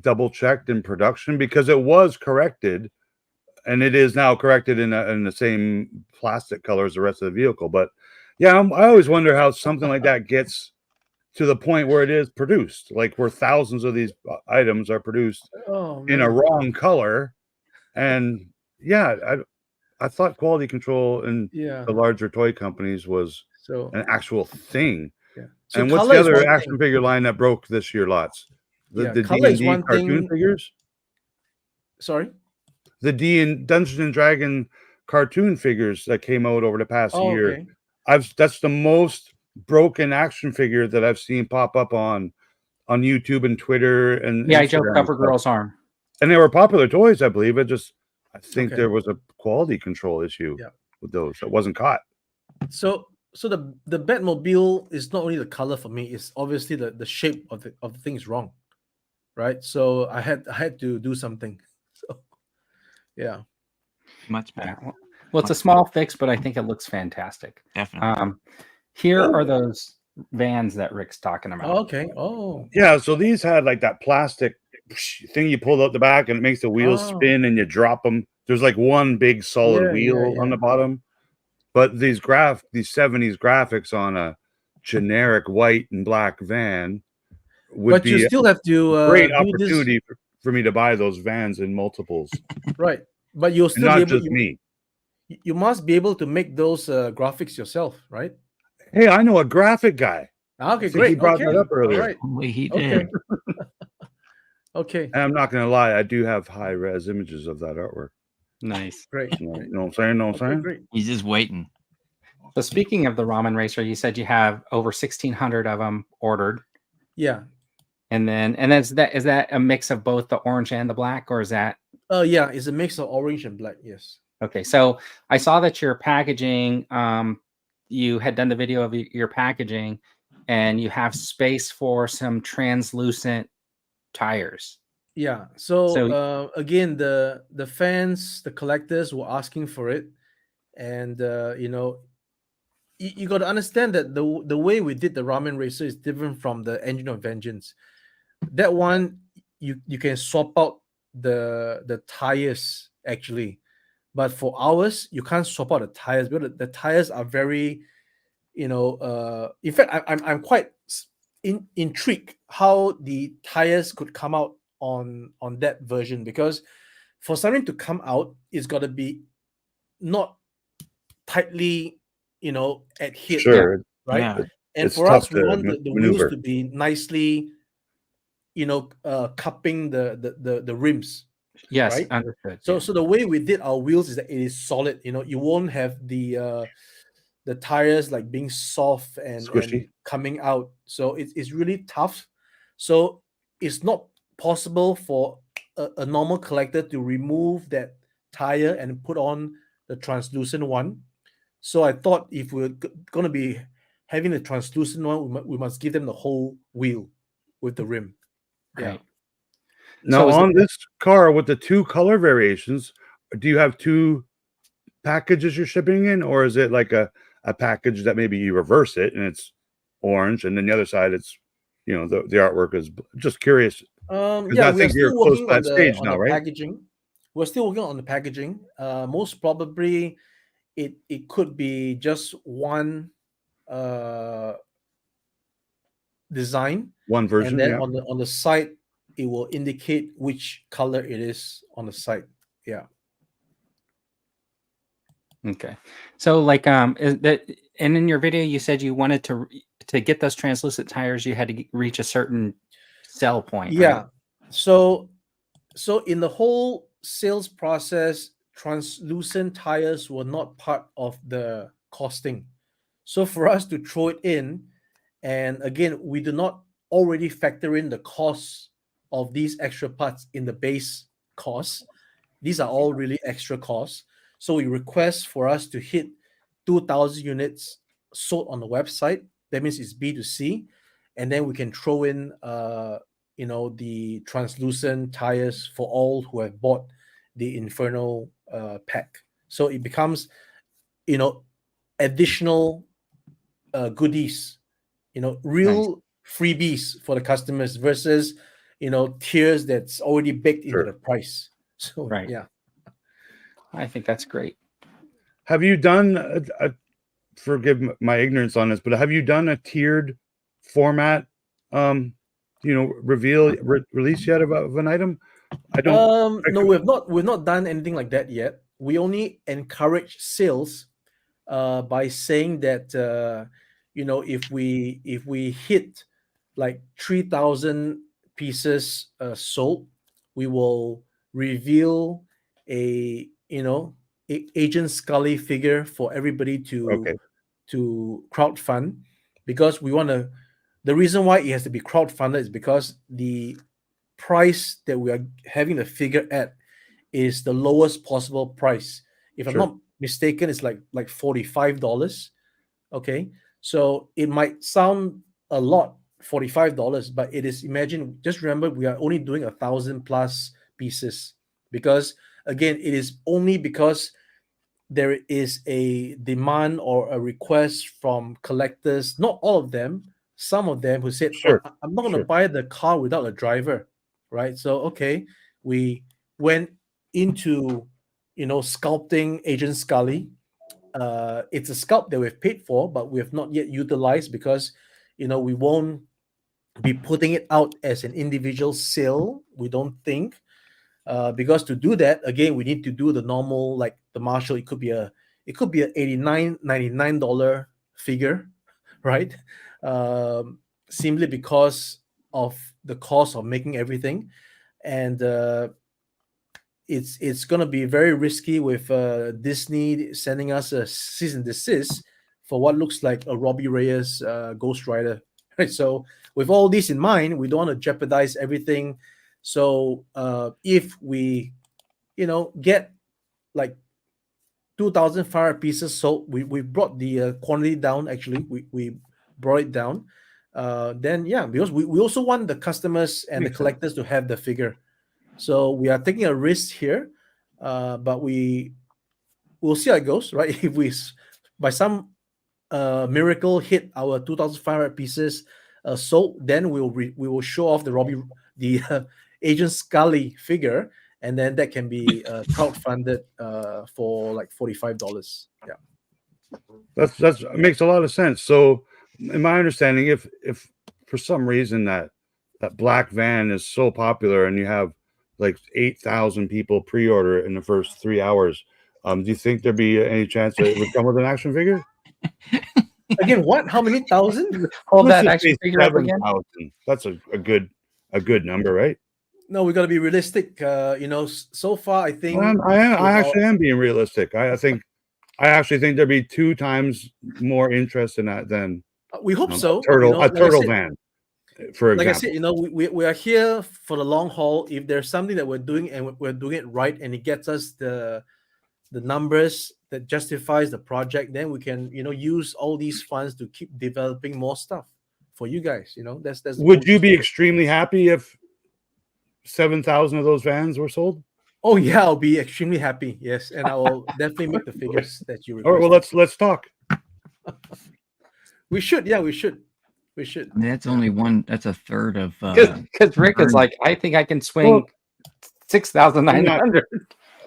double checked in production, because it was corrected, and it is now corrected in the same plastic color as the rest of the vehicle. But yeah, I always wonder how something like that gets to the point where it is produced, like where thousands of these items are produced Oh in a man. wrong color, and yeah, I thought quality control in Yeah. the larger toy companies was So an actual thing. yeah. So And what's color the is other one action thing. figure line that broke this year? Lots. The Yeah, the color is D&D one cartoon thing. figures. Sorry. The D and Dungeons and Dragon cartoon figures that came out over the past Oh, year. okay. That's the most broken action figure that I've seen pop up on YouTube and Twitter and GI Joe Instagram and cover stuff. girl's arm. And they were popular toys, I believe. I think Okay. there was a quality control issue Yeah. with those that wasn't caught. So the Batmobile is not only the color for me, it's obviously the shape of the thing is wrong. Right. So I had to do something. So yeah. Much better. Well, it's a small fix, but I think it looks fantastic. Definitely. Here are those vans that Rick's talking about. Oh, okay. Oh. Yeah, so these had like that plastic thing you pulled out the back and it makes the wheels Oh. spin and you drop them. There's like one big solid Yeah, wheel yeah, on yeah. the bottom. But these 70s graphics on a generic white and black van would But you be still have to a great do this opportunity for me to buy those vans in multiples. right. But you'll And still be not able just me. you must be able to make those graphics yourself, right? Hey, I know a graphic guy. Ah, okay, I think great. he brought Okay. that up earlier. All right. Only he Okay. did. Okay. And I'm not gonna lie, I do have high res images of that artwork. Nice. Great. You Great. know what I'm saying? Know what I'm Okay, saying? great. He's just waiting. So speaking of the Ramen Racer, you said you have over 1,600 of them ordered. Yeah. And is that a mix of both the orange and the black, or is that Yeah, it's a mix of orange and black. Yes. okay? So I saw that your packaging, you had done the video of your packaging, and you have space for some translucent tires. Yeah. So So again, the fans, the collectors were asking for it, and you got to understand that the way we did the Ramen Racer is different from the Engine of Vengeance. That one you can swap out the tires actually, but for ours you can't swap out the tires because the tires are very, in fact I'm quite intrigued how the tires could come out on that version, because for something to come out it's got to be not tightly adhered, Sure. right? Yeah. And It's for tough us we to want the wheels maneuver. to be nicely cupping the rims, yes, right? understood. So Yeah. so the way we did our wheels is that it is solid. You won't have the tires like being soft and Squishy. coming out. So it's really tough. So it's not possible for a normal collector to remove that tire and put on the translucent one. So I thought if we're going to be having the translucent one, we must give them the whole wheel with the rim. Yeah. Right. Now, is on it- this car with the two color variations, do you have two packages you're shipping in, or is it like a package that maybe you reverse it and it's orange, and then the other side it's the artwork is just curious because Yeah, I we are think you're still close working to on that stage the now, right? packaging. We're still working on the packaging. Most probably, it could be just one design, One and version, then yeah. on the side it will indicate which color it is on the side. Yeah. Okay. So is that, and in your video you said you wanted to get those translucent tires, you had to reach a certain sell point, Yeah. right? So in the whole sales process, translucent tires were not part of the costing. So for us to throw it in, and again, we do not already factor in the cost of these extra parts in the base cost. These are all really extra costs. So we request for us to hit 2,000 units sold on the website. That means it's B2C. And then we can throw in the translucent tires for all who have bought the Inferno pack. So it becomes additional goodies, real freebies for the customers versus tiers that's already baked into the price. So Right. yeah. I think that's great. Have you done forgive my ignorance on this, but have you done a tiered format release yet of an item? I don't No, we've not done anything like that yet. we only encourage sales by saying that if we hit like 3,000 pieces sold, we will reveal a Agent Scully figure for everybody Okay. to crowdfund, because we want to. The reason why it has to be crowdfunded is because the price that we are having the figure at is the lowest possible price. If I'm Sure. not mistaken, it's like $45. Okay, so it might sound a lot, $45, but it is. Imagine, just remember, we are only doing 1,000 plus pieces, because again, it is only because there is a demand or a request from collectors. Not all of them, some of them who said, "Oh, Sure. I'm not going to Sure. buy the car without a driver," right? So okay, we went into sculpting Agent Scully. It's a sculpt that we've paid for, but we have not yet utilized, because we won't be putting it out as an individual sale, we don't think. Because to do that, again, we need to do the normal, like the Marshall. It could be a $89.99 figure, right? Simply because of the cost of making everything. And it's going to be very risky with Disney sending us a cease and desist for what looks like a Robbie Reyes Ghost Rider. Right? So with all this in mind, we don't want to jeopardize everything. So if we get like 2,500 pieces sold, we brought the quantity down. Actually, we brought it down. Then yeah, because we also want the customers and the Makes sense. collectors to have the figure. So we are taking a risk here, but we'll see how it goes, right? If we by some miracle hit our 2,500 pieces sold, then we will show off the Agent Scully figure, and then that can be crowdfunded for like $45. Yeah. That's makes a lot of sense. So, in my understanding, if for some reason that black van is so popular and you have like 8,000 people pre-order it in the first 3 hours, do you think there'd be any chance that it would come with an action figure? Again, what? How many thousand? Hold Let's that just action say figure up again. 7,000. That's a good number, right? No, we got to be realistic. So far, I think I actually am being realistic. I actually think there'd be 2 times more interest in that than we hope so. a turtle said, van, for like I example. said, we are here for the long haul. If there's something that we're doing and we're doing it right, and it gets us the numbers that justifies the project, then we can use all these funds to keep developing more stuff for you guys. That's Would you be extremely happy if 7,000 of those vans were sold? Oh yeah, I'll be extremely happy. Yes, and I will definitely make the figures that you All requested. right, well, let's talk. We should. Yeah, we should. We should. I mean, that's only one. That's a third of. Because Rick is like, I think I can swing Well, 6,900.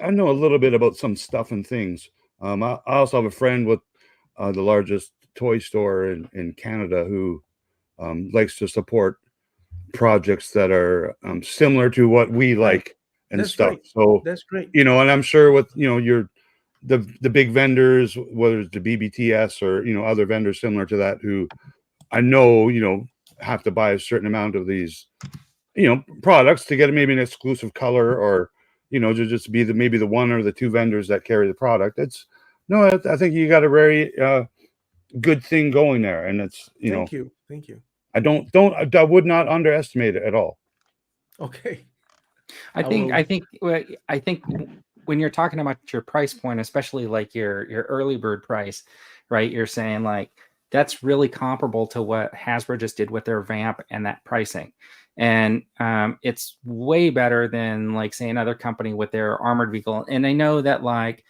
I know a little bit about some stuff and things. I also have a friend with the largest toy store in Canada who likes to support projects that are similar to what we like and That's stuff. great. So That's great. and I'm sure with your the big vendors, whether it's the BBTS or other vendors similar to that, who I know have to buy a certain amount of these products to get maybe an exclusive color, or to just be maybe the one or the two vendors that carry the product. I think you got a very good thing going there, and it's Thank you. I would not underestimate it at all. Okay. I think when you're talking about your price point, especially like your early bird price, right? You're saying like that's really comparable to what Hasbro just did with their Vamp and that pricing. And it's way better than like say another company with their armored vehicle. And I know that like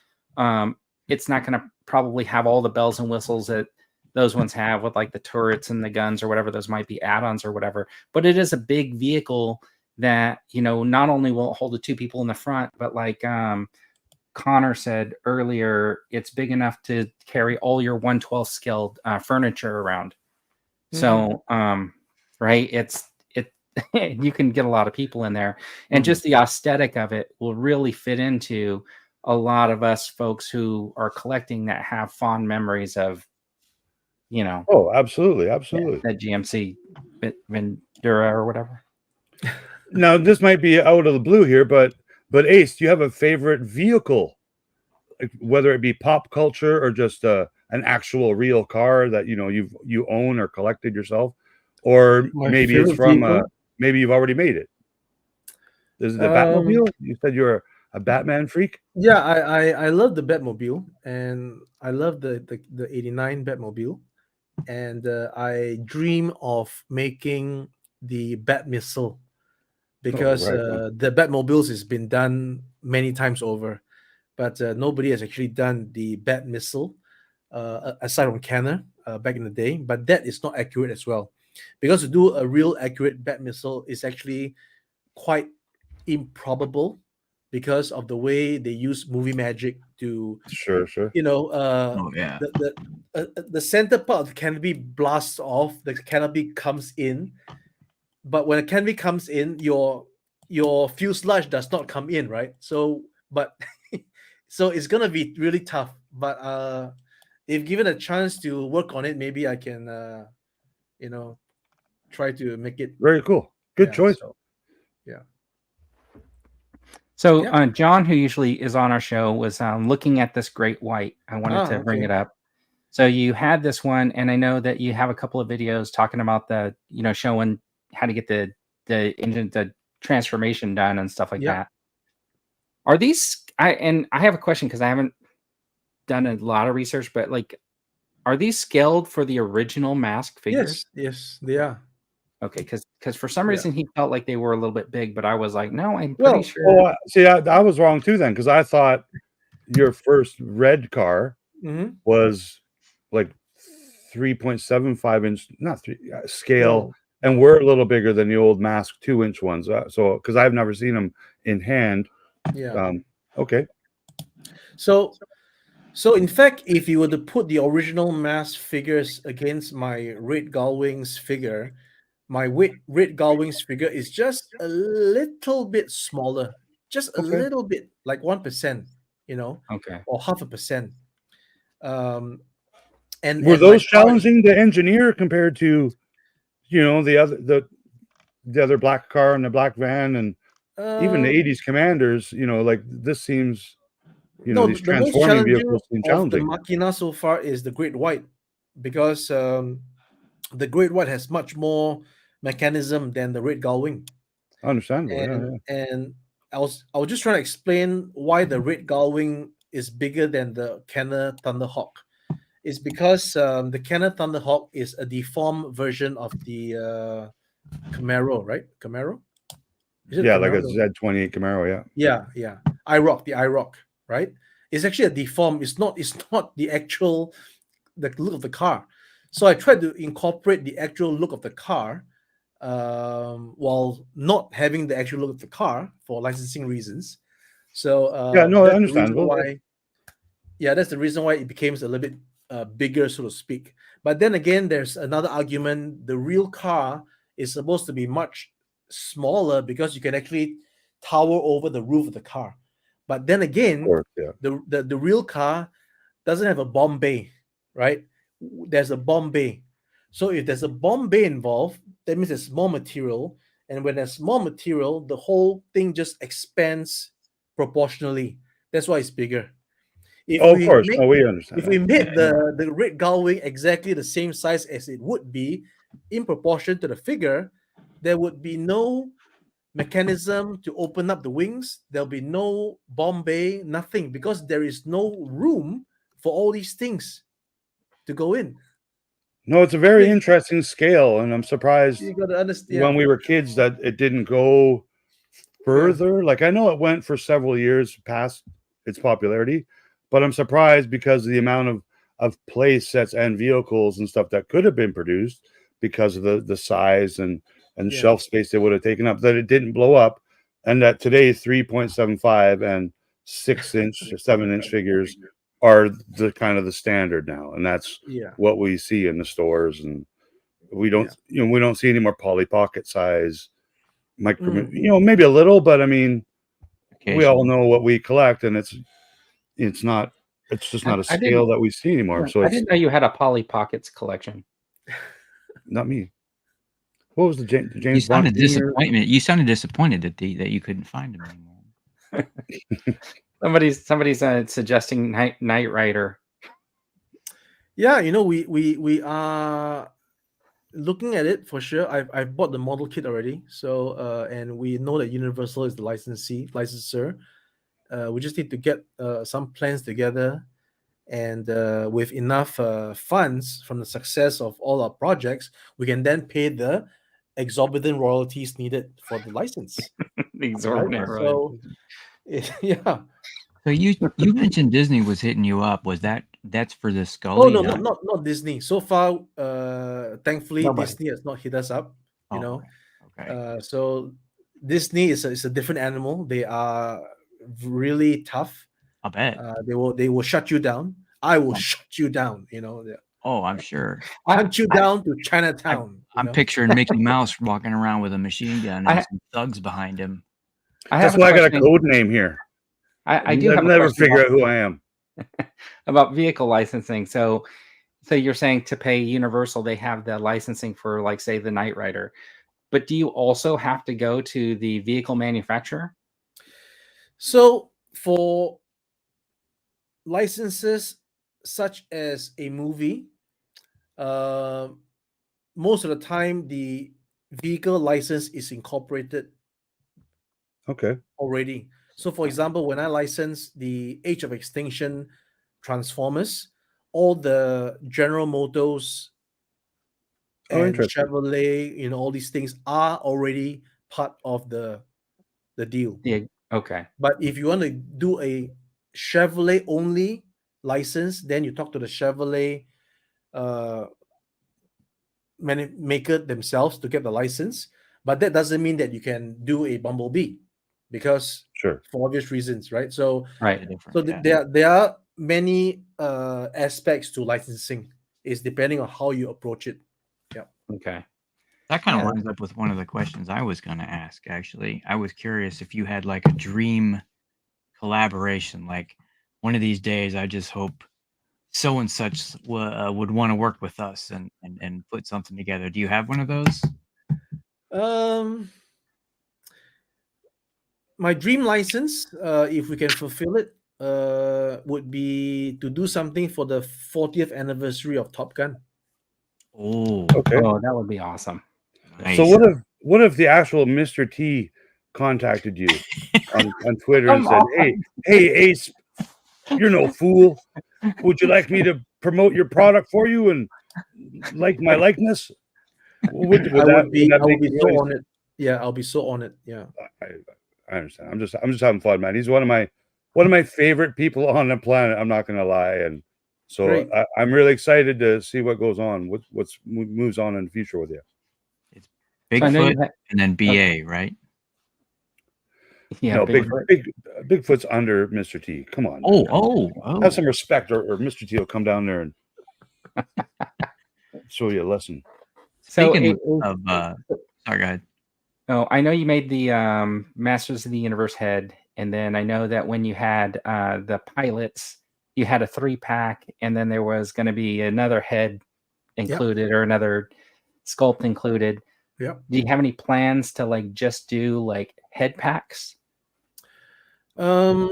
it's not going to probably have all the bells and whistles that those ones have with like the turrets and the guns or whatever those might be add-ons or whatever, but it is a big vehicle that not only will it hold the two people in the front, but like Connor said earlier, it's big enough to carry all your 1/12 scaled furniture around. So right, it you can get a lot of people in there, and just the aesthetic of it will really fit into a lot of us folks who are collecting that have fond memories of, you know, Oh, absolutely, absolutely. that GMC Vendura or whatever. Now, this might be out of the blue here, but Ace, do you have a favorite vehicle, like, whether it be pop culture or just an actual real car that you own or collected yourself, or My maybe it's favorite from vehicle? maybe you've already made it? Is it the Batmobile? You said you're a Batman freak. Yeah, I love the Batmobile, and I love the '89 Batmobile, and I dream of making the Bat Missile Oh, because right. On. the Batmobiles has been done many times over, but nobody has actually done the Bat Missile aside from Kenner back in the day. But that is not accurate as well, because to do a real accurate Bat Missile is actually quite improbable because of the way they use movie magic to, Sure. Oh yeah. the center part of the canopy blasts off, the canopy comes in, but when a canopy comes in, your fuselage does not come in, right? So but so it's gonna be really tough, but if given a chance to work on it, maybe I can you know try to make it. Very cool. Good Yeah, choice. so yeah. So Yeah. John, who usually is on our show, was looking at this great white. I wanted to bring Okay. it up. So you had this one, and I know that you have a couple of videos talking about the, showing how to get the engine, the transformation done and stuff like Yeah. that. Are these? I have a question because I haven't done a lot of research, but like, are these scaled for the original Mask figures? Yes, they are. Okay, because for some Yeah. reason he felt like they were a little bit big, but I was like, no, I'm Well, pretty sure. Oh, see, I was wrong too then, because I thought your first red car mhm. was like 3.75 inch, not three scale, No. and we're a little bigger than the old Mask 2-inch ones. So, because I've never seen them in hand. Yeah. Okay. So in fact, if you were to put the original Mask figures against my Red Gullwings figure, my Red Gullwings figure is just a little bit smaller, just a Okay. little bit, like 1%, Okay. or 0.5%. Um, and Were my those challenging to engineer compared to, the other black car and the black van and even the uh, 80s Commanders? Like this seems, no, these the most transforming challenging vehicles seem of the challenging. Machina so far is the Great White, because the Great White has much more mechanism than the Red Gullwing. Understandable. and Yeah. and I was just trying to explain why the Red Gullwing is bigger than the Kenner Thunderhawk. It's because the Kenner Thunderhawk is a deformed version of the Camaro, right? Camaro? Is it Yeah, like a Camaro? Z28 Camaro. Yeah. Yeah. IROC, the IROC, right? It's actually a deform. It's not the actual the look of the car. So I tried to incorporate the actual look of the car, while not having the actual look of the car for licensing reasons. So Yeah. No, that's the reason understandable. why. Yeah, that's the reason why it became a little bit bigger, so to speak. But then again, there's another argument. The real car is supposed to be much smaller because you can actually tower over the roof of the car. But then Of again, course, yeah. the real car doesn't have a bomb bay, right? There's a bomb bay. So if there's a bomb bay involved, that means there's more material. And when there's more material, the whole thing just expands proportionally. That's why it's bigger. If Oh, of we course. make No, we understand if we that. made the Red Gullwing exactly the same size as it would be in proportion to the figure, there would be no mechanism to open up the wings. There'll be no bomb bay, nothing, because there is no room for all these things to go in. No, it's a very interesting scale, and I'm surprised You got to when understand. we were kids that it didn't go Yeah. further. Like I know it went for several years past its popularity, but I'm surprised because of the amount of play sets and vehicles and stuff that could have been produced because of the size and Yeah. shelf space they would have taken up, that it didn't blow up, and that today's 3.75 and 6-inch or 7-inch figures are the kind of the standard now, and that's Yeah. what we see in the stores. And we don't Yeah. we don't see any more Polly Pocket size micro, Mm. maybe a little, but I mean, we all Occasionally. know what we collect, and it's it's not. It's just not a I didn't- scale that we see anymore. So I it's didn't know you had a Polly Pockets collection. not me. What was the You James Bond? sounded disappointment. You sounded disappointed that you couldn't find him anymore. Somebody's suggesting Knight Rider. Yeah, we are looking at it for sure. I've bought the model kit already. So and we know that Universal is the licensor. We just need to get some plans together, and with enough funds from the success of all our projects, we can then pay the exorbitant royalties needed for the license. Exorbitant Right? royalties. So yeah. So you mentioned Disney was hitting you up. Was that's for the Oh Scully? no, not Disney. So far, thankfully, Nobody. Disney has not hit us up. Okay. So Disney is a different animal. They are really tough. I bet. They will shut you down. I will shut you down. Oh, I'm sure. Hunt you down to Chinatown. I'm picturing Mickey Mouse walking around with a machine gun and I- some thugs behind him. That's why I got a code name here. I do have a never question figure out who I am. about vehicle licensing. So you're saying to pay Universal, they have the licensing for, like, say, the Knight Rider, but do you also have to go to the vehicle manufacturer? So for licenses such as a movie, most of the time the vehicle license is incorporated Okay. already. So for example, when I license the Age of Extinction Transformers, all the General Motors and interesting. Chevrolet, all these things are already part of the deal. Yeah. Okay. But if you want to do a Chevrolet only license, then you talk to the Chevrolet maker themselves to get the license. But that doesn't mean that you can do a Bumblebee, because Sure. for obvious reasons, right? So Right. there are many aspects to licensing. It's depending on how you approach it. Yeah. Okay. That kind of Yeah. lines up with one of the questions I was going to ask, actually. I was curious if you had like a dream collaboration, like one of these days I just hope so and such would want to work with us and put something together. Do you have one of those? My dream license, if we can fulfill it, would be to do something for the 40th anniversary of Top Gun. Oh, Okay. Oh, that would be awesome. nice. So what if the actual Mr. T contacted you on Twitter and Come said, hey, Ace, you're no fool. Would you like me to promote your product for you and like my likeness? I would be so honored. Yeah, I'll be so honored. Yeah. I understand. I'm just having fun, man. He's one of my favorite people on the planet. I'm not gonna lie, and so I'm really excited to see what goes on, what moves on in the future with you. It's Bigfoot and then BA, right? Yeah, no, Bigfoot's under Mr. T. Come on. Oh. Have some respect, or Mr. T will come down there and show you a lesson. Speaking of, sorry, go ahead. Oh, I know you made the Masters of the Universe head, and then I know that when you had the pilots, you had a 3-pack, and then there was going to be another head included or another sculpt included. Yeah. Do you have any plans to just do head packs? Yeah,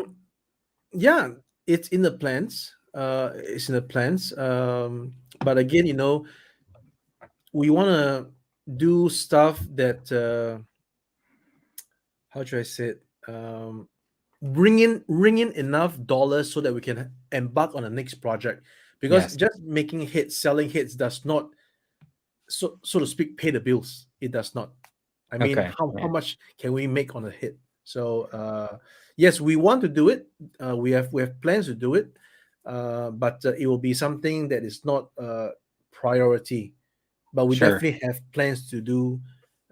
it's in the plans. But again, we want to do stuff that how should I say it? Bring in enough dollars so that we can embark on the next project. Because just making hits, selling hits does not, so to speak, pay the bills. It does not. I mean, how much can we make on a hit? So yes, we want to do it. We have plans to do it, but it will be something that is not priority. But we definitely have plans to do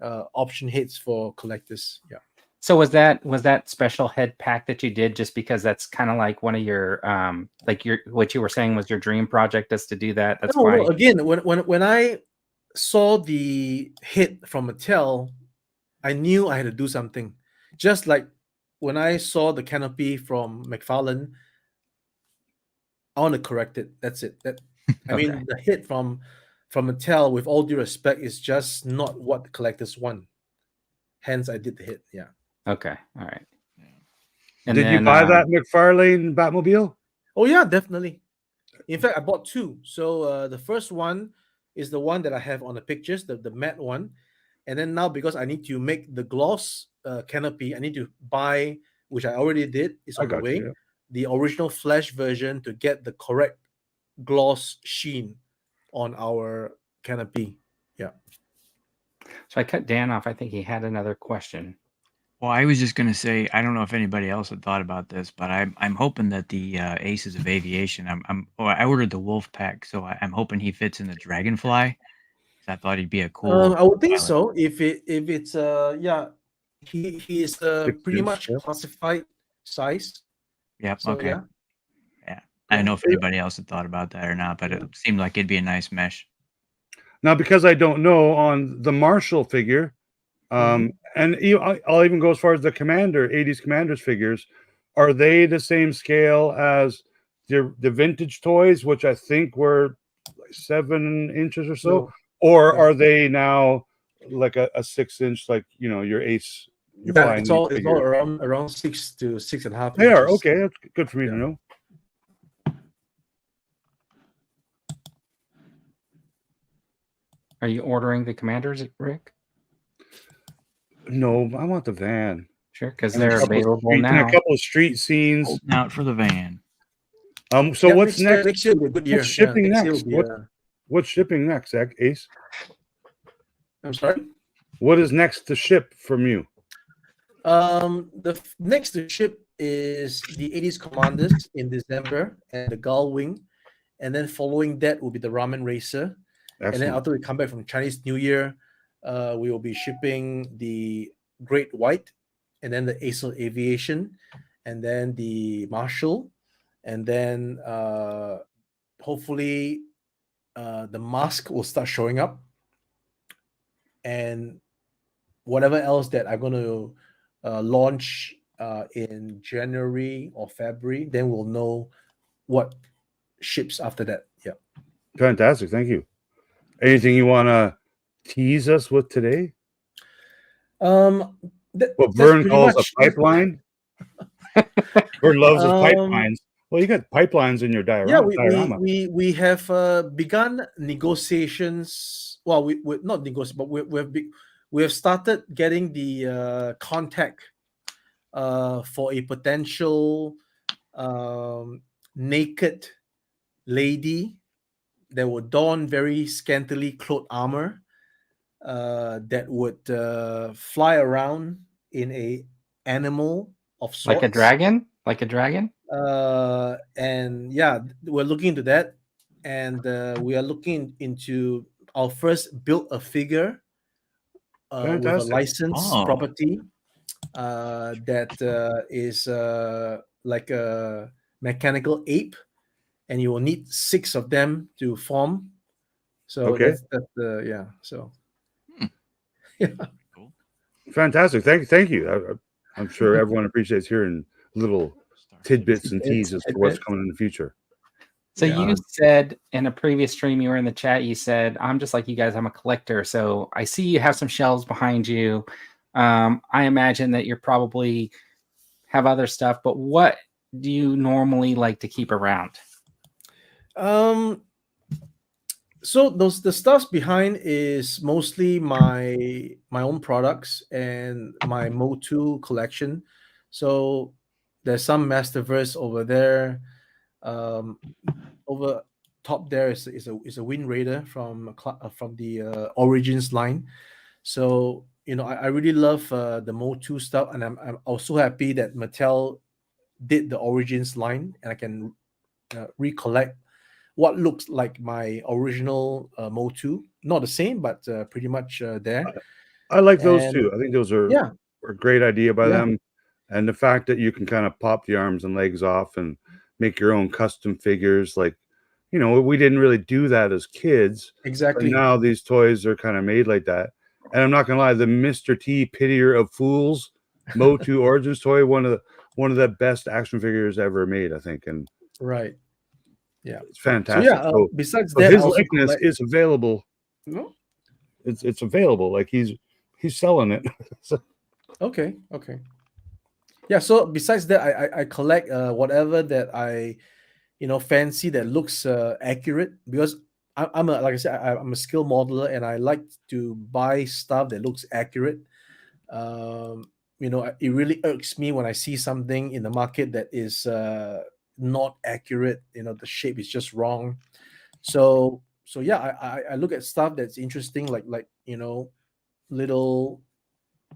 option hits for collectors. Yeah. So was that special head pack that you did just because that's kind of like one of your what you were saying was your dream project is to do that? That's why. No, again, when I saw the hit from Mattel, I knew I had to do something. Just like when I saw the canopy from McFarlane, want to correct it. That's it. I Okay. mean, the hit from Mattel, with all due respect, is just not what the collectors want. Hence, I did the hit. Yeah. Okay. All right. Yeah. And Did you then, buy that McFarlane Batmobile? Oh yeah, definitely. In fact, I bought two. So the first one is the one that I have on the pictures, the matte one. And then now, because I need to make the gloss canopy, I need to buy, which I already did, it's I on the got way, you. the original flash version to get the correct gloss sheen on our canopy. Yeah. So I cut Dan off. I think he had another question. Well, I was just gonna say, I don't know if anybody else had thought about this, but I'm hoping that the Aces of Aviation. I ordered the Wolf Pack, so I'm hoping he fits in the Dragonfly. 'Cause I thought he'd be a cool I would think pilot. so. If it's yeah, he is 6 pretty inch, much yeah. classified size. Yep. So Okay. yeah. Yeah. I don't know if Yeah. anybody else had thought about that or not, but it seemed like it'd be a nice mesh. Now, because I don't know on the Marshall figure, and I'll even go as far as the Commander 80s Commanders figures. Are they the same scale as the vintage toys, which I think were like 7 inches or so, No. or Yeah. are they now like a 6 inch, like your Ace? Your Yeah, flying it's all figure? around 6 to 6.5 They are inches. okay. That's good for me to Yeah. know. Are you ordering the Commanders, Rick? No, I want the van. Sure, because And a they're couple of available street- and now. a couple of street scenes. Holding out for the van. So Yeah, what's next? Next year will be a good year. What's shipping Next year next? will be, What's shipping next, Ace? I'm sorry. What is next to ship from you? Next to ship is the 80s Commanders in December and the Gull Wing, and then following that will be the Ramen Racer. And then Excellent. after we come back from Chinese New Year, we will be shipping the Great White, and then the Ace of Aviation, and then the Marshall, and then hopefully the mask will start showing up, and whatever else that I'm going to launch in January or February, then we'll know what ships after that. Yeah. Fantastic. Thank you. Anything you want to tease us with today? What What Vern calls a pipeline? Vern loves his pipelines. Well, you got pipelines in your diorama. We have begun negotiations. Well, we not negotiate, but we have started getting the contact for a potential naked lady that would don very scantily clothed armor that would fly around in a animal of sorts. Like a dragon? Like a dragon? And yeah, we're looking into that, and we are looking into our first build a figure with a Fantastic. licensed Oh. property that is like a mechanical ape, and you will need 6 of them to form. So Okay. that's yeah. So Cool. Fantastic. Thank you. I'm sure everyone appreciates hearing little tidbits and teases for what's coming in the future. So Yeah. you said in a previous stream, you were in the chat, you said, I'm just like you guys, I'm a collector. So I see you have some shelves behind you. I imagine that you're probably have other stuff, but what do you normally like to keep around? So the stuff behind is mostly my own products and my Mo2 collection. So there's some Masterverse over there. Over top there is a Wind Raider from the Origins line. So I really love the Mo2 stuff, and I'm also happy that Mattel did the Origins line, and I can recollect what looks like my original Mo2. Not the same, but pretty much there. I like those And too. I think those are yeah, a great idea by Yeah. them. And the fact that you can kind of pop the arms and legs off and make your own custom figures. Like, we didn't really do that as kids. But exactly. now these toys are kind of made like that. And I'm not gonna lie, the Mr. T Pitier of Fools Mo2 Origins toy, one of the best action figures ever made, I think. And Right. Yeah. It's So fantastic. yeah. So, Besides so that, I his also likeness collect. is available. No? It's available. Like he's selling it. So, Okay. Okay. Yeah. So besides that, I collect whatever that I fancy that looks accurate, because I'm a, like I said, I'm a skill modeler, and I like to buy stuff that looks accurate. It really irks me when I see something in the market that is not accurate. The shape is just wrong. So yeah, I look at stuff that's interesting, like little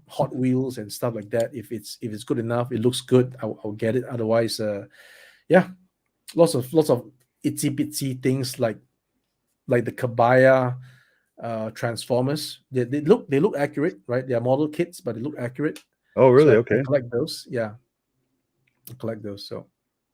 Hot Wheels and stuff like that. If it's good enough, it looks good, I'll get it. Otherwise, yeah, lots of itsy bitsy things like the Kabaya Transformers. They look accurate, right? They are model kits, but they look accurate. oh, So really? I Okay. collect those. Yeah, I collect those. So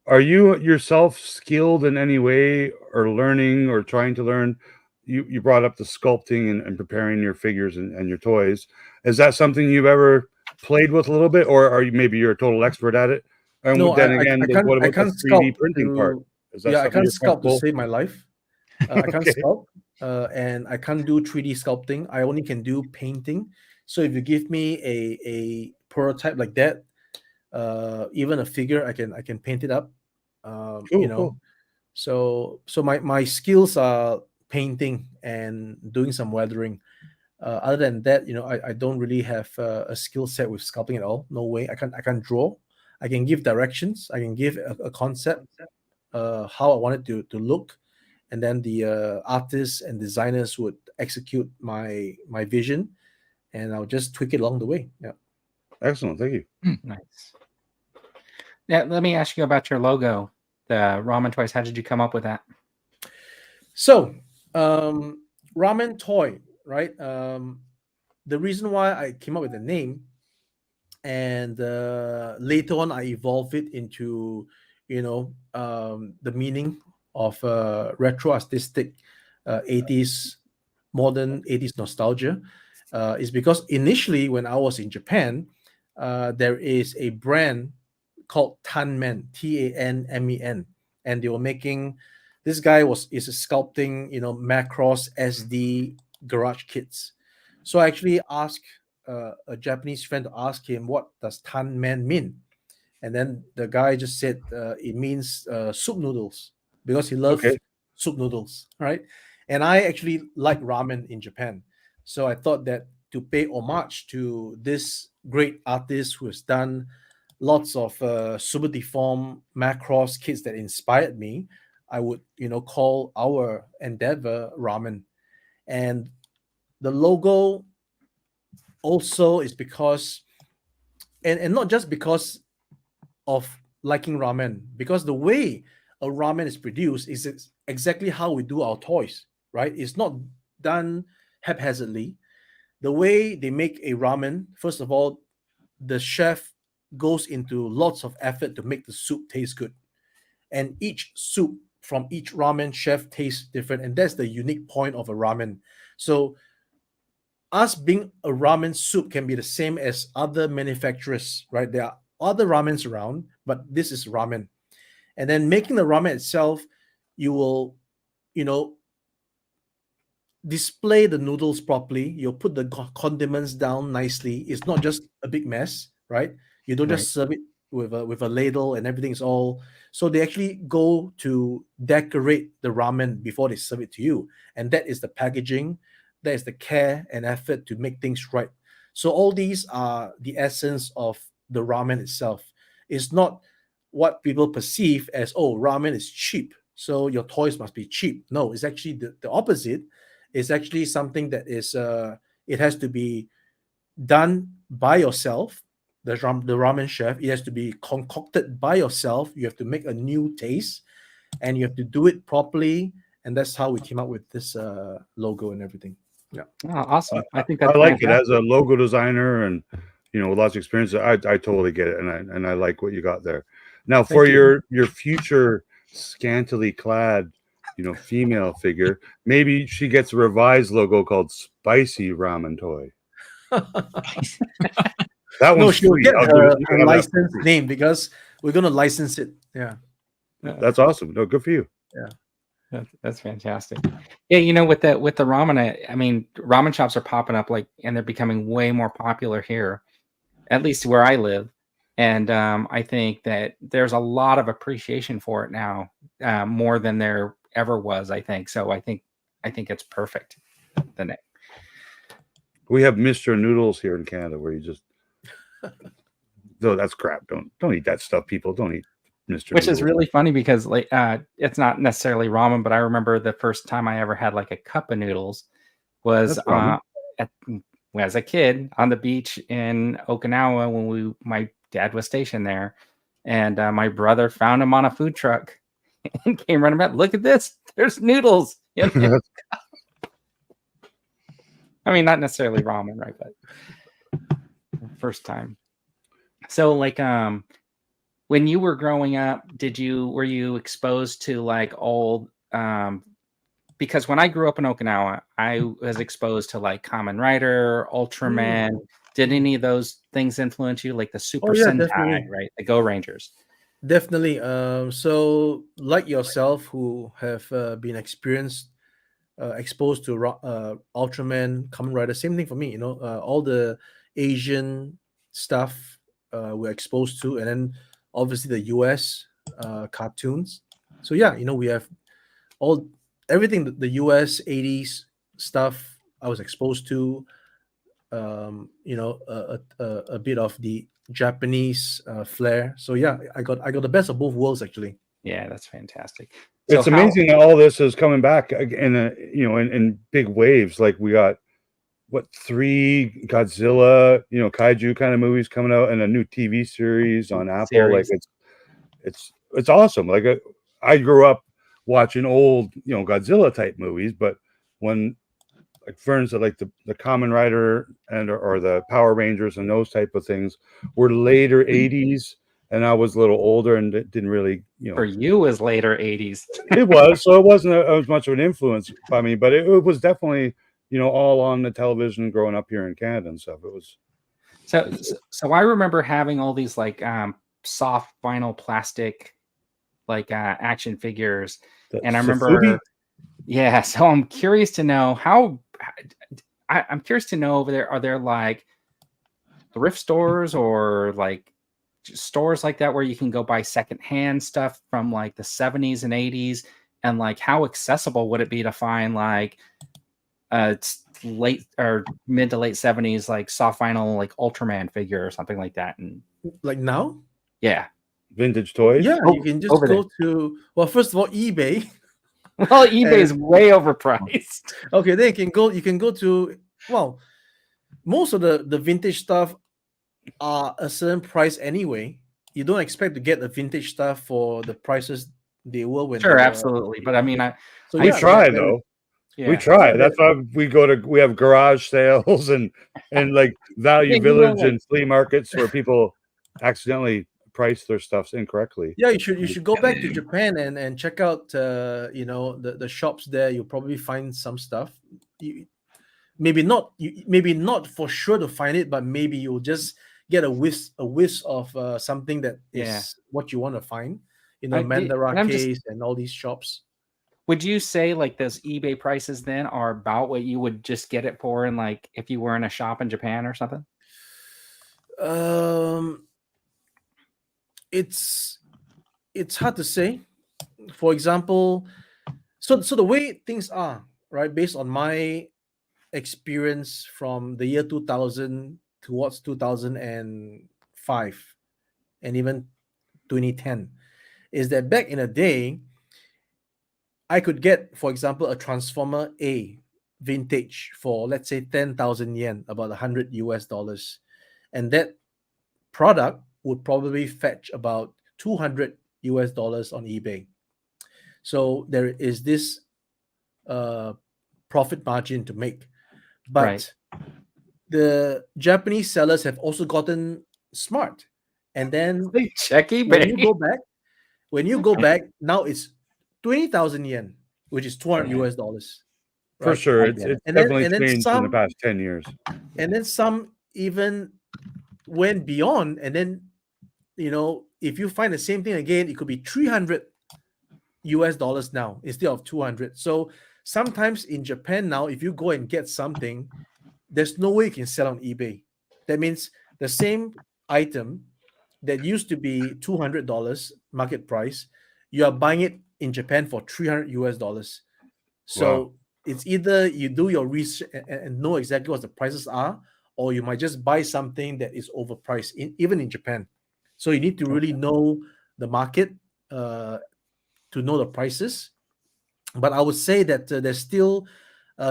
Are you yourself skilled in any way, or learning, or trying to learn? You brought up the sculpting and preparing your figures and your toys. Is that something you've ever played with a little bit, or are you maybe you're a total expert at it? And no, then I again, like, can't what I about the can't 3D sculpt printing part? to Is that yeah I something can't you're sculpt to comfortable? save my life. I can't Okay. sculpt, and I can't do 3D sculpting. I only can do painting. So if you give me a prototype like that, even a figure, I can paint it up. Um, you Cool, know, cool. so my skills are painting and doing some weathering. Other than that, I don't really have a skill set with sculpting at all. No way. I can't draw. I can give directions. I can give a concept, how I want it to look, and then the artists and designers would execute my vision, and I'll just tweak it along the way. Yeah. Excellent. Thank you. Nice. Yeah, let me ask you about your logo, the Ramen Toys. How did you come up with that? So, Ramen Toy, right? The reason why I came up with the name, and later on I evolved it into, the meaning of retro artistic 80s, modern 80s nostalgia, is because initially when I was in Japan, there is a brand called Tanmen, Tanmen, and they were making. This guy is sculpting, Macross SD garage kits. So I actually asked a Japanese friend to ask him, what does Tanmen mean? And then the guy just said it means soup noodles, because he Okay. loves soup noodles, right? And I actually like ramen in Japan. So I thought that to pay homage to this great artist who has done lots of super deformed Macross kits that inspired me, I would, call our endeavor ramen. And the logo also is because, and not just because of liking ramen, because the way a ramen is produced is exactly how we do our toys, right? It's not done haphazardly. The way they make a ramen, first of all, the chef goes into lots of effort to make the soup taste good, and each soup from each ramen chef tastes different, and that's the unique point of a ramen. So us being a ramen soup can be the same as other manufacturers, right? There are other ramens around, but this is ramen. And then making the ramen itself, you will, you know, display the noodles properly. You'll put the condiments down nicely. It's not just a big mess, right? You don't Right. just serve it with a ladle and everything's all. So they actually go to decorate the ramen before they serve it to you, and that is the packaging, that is the care and effort to make things right. So all these are the essence of the ramen itself. It's not what people perceive as, oh, ramen is cheap, so your toys must be cheap. No, it's actually the opposite. It's actually something that is it has to be done by yourself, the ramen chef. It has to be concocted by yourself. You have to make a new taste, and you have to do it properly. And that's how we came up with this logo and everything. Yeah. Oh, awesome. I think I that's like it as fantastic. a logo designer, and with lots of experience. I totally get it, and I like what you got there. Now, for Thank you. your future scantily clad, female figure, maybe she gets a revised logo called Spicy Ramen Toy. That No, one's she'll free. get I'll give it. her, You can her have that license free. name, because we're gonna license it. Yeah. Yeah. That's awesome. No, good for you. Yeah. That's fantastic. Yeah, you know, with the ramen, I mean, ramen shops are popping up like, and they're becoming way more popular here, at least where I live. And I think that there's a lot of appreciation for it now, more than there ever was. I think so. I think it's perfect. The name. We have Mr. Noodles here in Canada, where you just no, that's crap. Don't eat that stuff, people. Don't eat Mr. Which Noodles. is really funny because like it's not necessarily ramen, but I remember the first time I ever had like a cup of noodles was That's ramen. as a kid on the beach in Okinawa when my dad was stationed there, and my brother found him on a food truck and came running back. Look at this! There's noodles. I mean, not necessarily ramen, right? But first time. So like when you were growing up, were you exposed to like old because when I grew up in Okinawa, I was exposed to like Kamen Rider, Ultraman. Did any of those things influence you? Like the Super yeah, Sentai, definitely. right? The Go Rangers. Definitely. So like yourself, who have been exposed to Ultraman, Kamen Rider, same thing for me. All the Asian stuff we're exposed to, and then obviously the US cartoons. So yeah, we have everything the US 80s stuff I was exposed to. A bit of the Japanese flair. So yeah, I got the best of both worlds actually. Yeah, that's fantastic. So It's amazing that all this is coming back in big waves. Like we got 3 Godzilla, kaiju kind of movies coming out, and a new TV series on Apple. Series. Like it's awesome. Like I grew up watching old, Godzilla type movies, but when like for instance, like the Kamen Rider or the Power Rangers and those type of things were later 80s, and I was a little older and didn't really, for you was later 80s. It was, so it wasn't as much of an influence by me, but it was definitely, all on the television growing up here in Canada and stuff. It was So I remember having all these like soft vinyl plastic like action figures, and I remember yeah, so I'm curious to know I'm curious to know over there, are there like thrift stores or like stores like that where you can go buy secondhand stuff from like the 70s and 80s, and like how accessible would it be to find like late or mid to late 70s like soft vinyl like Ultraman figure or something like that? And like now, yeah, vintage toys. yeah, you can just go to, well, first of all, eBay. Well, eBay is way overpriced. Okay, then you can go to, well, most of the vintage stuff are a certain price anyway. You don't expect to get the vintage stuff for the prices they were when Sure, absolutely. But I mean, we try though. Yeah. We try. That's why we have garage sales and like Value Village and flea markets where people accidentally price their stuff incorrectly. Yeah, you should go back to Japan and check out the shops there. You'll probably find some stuff. Maybe not for sure to find it, but maybe you'll just get a whiz of something that is what you want to find. Mandara case and all these shops. Would you say like those eBay prices then are about what you would just get it for in like if you were in a shop in Japan or something? It's hard to say. For example, so the way things are, right, based on my experience from the year 2000 towards 2005 and even 2010, is that back in the day, I could get, for example, a Transformer A vintage for, let's say, 10,000 yen, about $100, and that product would probably fetch about $200 on eBay. So there is this profit margin to make, but the Japanese sellers have also gotten smart, and then check eBay. When you go back, now it's 20,000 yen, which is $200. Right? For sure, it's definitely changed in the past 10 years. And then some even went beyond, and then if you find the same thing again, it could be 300 US dollars now instead of 200. So sometimes in Japan now, if you go and get something, there's no way you can sell on eBay. That means the same item that used to be $200 market price, you are buying it in Japan for 300 US dollars. So Wow. it's either you do your research and know exactly what the prices are, or you might just buy something that is overpriced, even in Japan. So you need to really know the market to know the prices. But I would say that there's still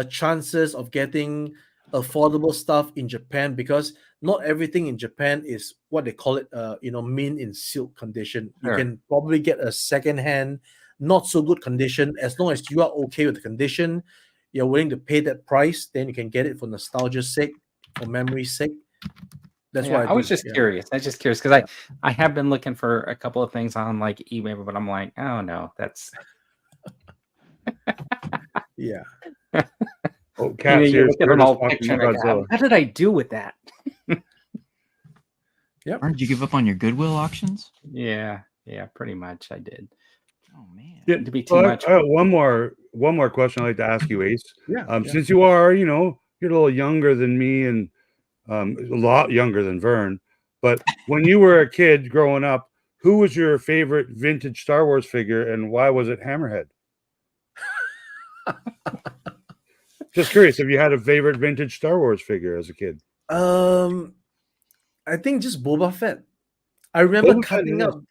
chances of getting affordable stuff in Japan, because not everything in Japan is what they call it, mint in silk condition. You Sure. can probably get a second-hand, not so good condition. As long as you are okay with the condition, you're willing to pay that price, then you can get it for nostalgia's sake or memory's sake. That's Yeah, what I I was do. just Yeah. curious. I was just curious because I have been looking for a couple of things on like eBay, but I'm like, oh no, that's Yeah. Oh, Cat's you here. look at We're an just old talking picture and about I go, Godzilla. what did I do with that? Yep. Or did you give up on your Goodwill auctions? Yeah, pretty much I did. Oh man. Yeah, To be too well, much. I have one more question I'd like to ask you, Ace. Yeah. Since you are, you're a little younger than me and a lot younger than Vern, but when you were a kid growing up, who was your favorite vintage Star Wars figure and why was it Hammerhead? Just curious if you had a favorite vintage Star Wars figure as a kid. I think just Boba Fett. I remember Boba Fett, cutting it up.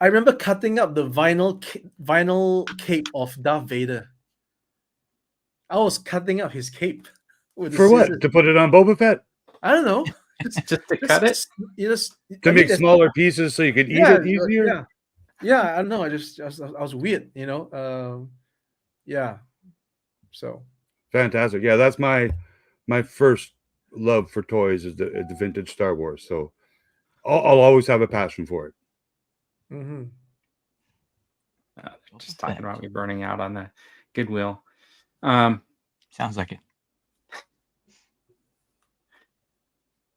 I remember cutting up the vinyl cape of Darth Vader. I was cutting up his cape with the For what? scissors. To put it on Boba Fett? I don't know. Just to cut it? To make smaller pieces so you could eat it easier? Yeah. I don't know. I was weird, yeah. So Fantastic. Yeah, that's my first love for toys is the vintage Star Wars. So I'll always have a passion for it. mhm. Just talking about me burning out on the Goodwill. Sounds like it.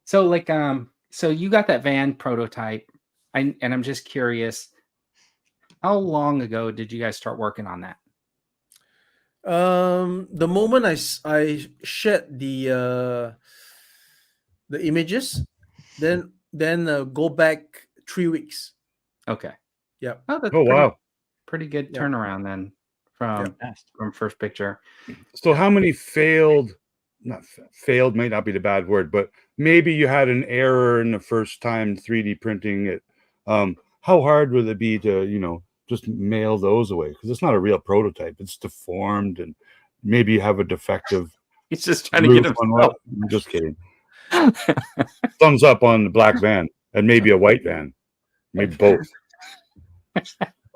So like so you got that van prototype, and I'm just curious, how long ago did you guys start working on that? The moment I shared the images, then go back 3 weeks. Okay. Yeah. Oh, that's Oh, wow. pretty good Yeah. turnaround then from first picture. So how many failed might not be the bad word, but maybe you had an error in the first time 3D printing it. How hard would it be to, just mail those away? Because it's not a real prototype. It's deformed and maybe you have a defective He's just trying to get roof on himself. what? I'm just kidding. Thumbs up on the black van and maybe a white van. Maybe both.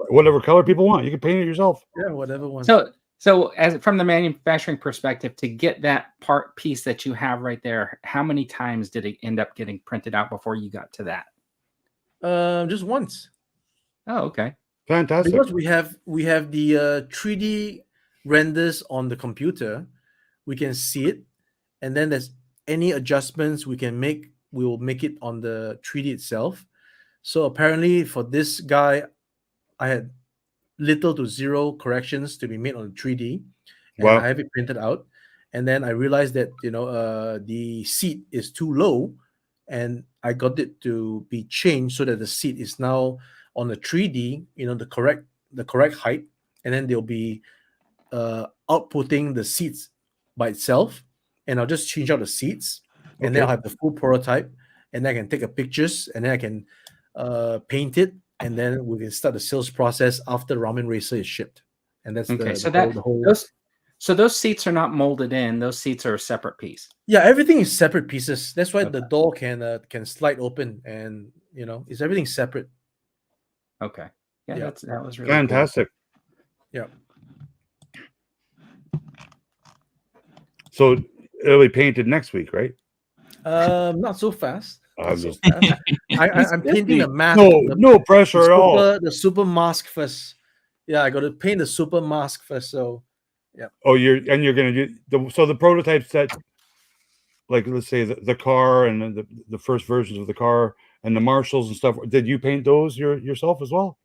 Whatever color people want. You can paint it yourself. Yeah, whatever one. So as from the manufacturing perspective, to get that piece that you have right there, how many times did it end up getting printed out before you got to that? Just once. Oh, okay. Fantastic. Because we have the 3D renders on the computer, we can see it, and then there's any adjustments we can make, we will make it on the 3D itself. So apparently for this guy, I had little to zero corrections to be made on the 3D, and Wow. I have it printed out. And then I realized that the seat is too low, and I got it to be changed so that the seat is now on the 3D, the correct height, and then they'll be outputting the seats by itself, and I'll just change out the seats, and then I'll have the full prototype, and then I can take a pictures, and then I can paint it, and then we can start the sales process after Ramen Racer is shipped. And that's the whole. Those seats are not molded in. Those seats are a separate piece. Yeah, everything is separate pieces. That's why the door can slide open, and it's everything separate. Okay. Yeah, that was really fantastic. Cool. Yeah. So it'll be painted next week, right? Not so fast. I'm just I'm painting the mask. No pressure at all. The super mask first. Yeah, I got to paint the super mask first. So, yeah. Oh, you're gonna do the prototypes that, like, let's say the car and the first versions of the car and the marshals and stuff. Did you paint those yourself as well?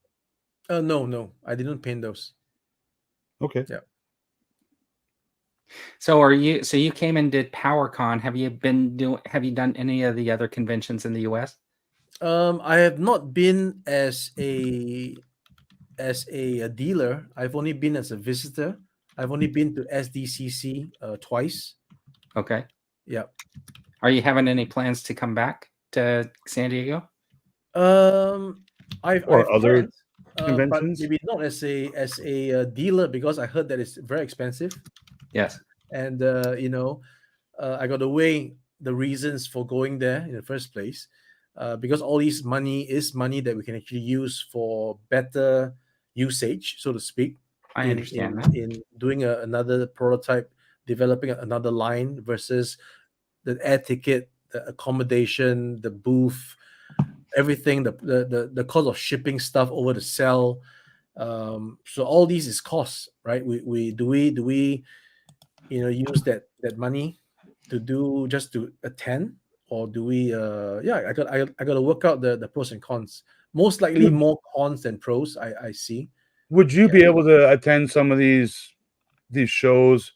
No, I didn't paint those. Okay. Yeah. So you came and did PowerCon. Have you done any of the other conventions in the US? I have not been as a dealer. I've only been as a visitor. I've only been to SDCC twice. Okay. Yeah. Are you having any plans to come back to San Diego? Or I've other planned, but conventions? maybe not as a dealer, because I heard that it's very expensive, Yes. and I got to weigh the reasons for going there in the first place, because all this money is money that we can actually use for better usage, so to speak, I in understand that. in doing another prototype, developing another line, versus the air ticket, the accommodation, the booth, everything, the cost of shipping stuff over the cell. So all these is costs, right? We do we use that money to do, just to attend, or do we I got to work out the pros and cons. Most likely Would, more cons than pros, I see. would you Yeah. be able to attend some of these shows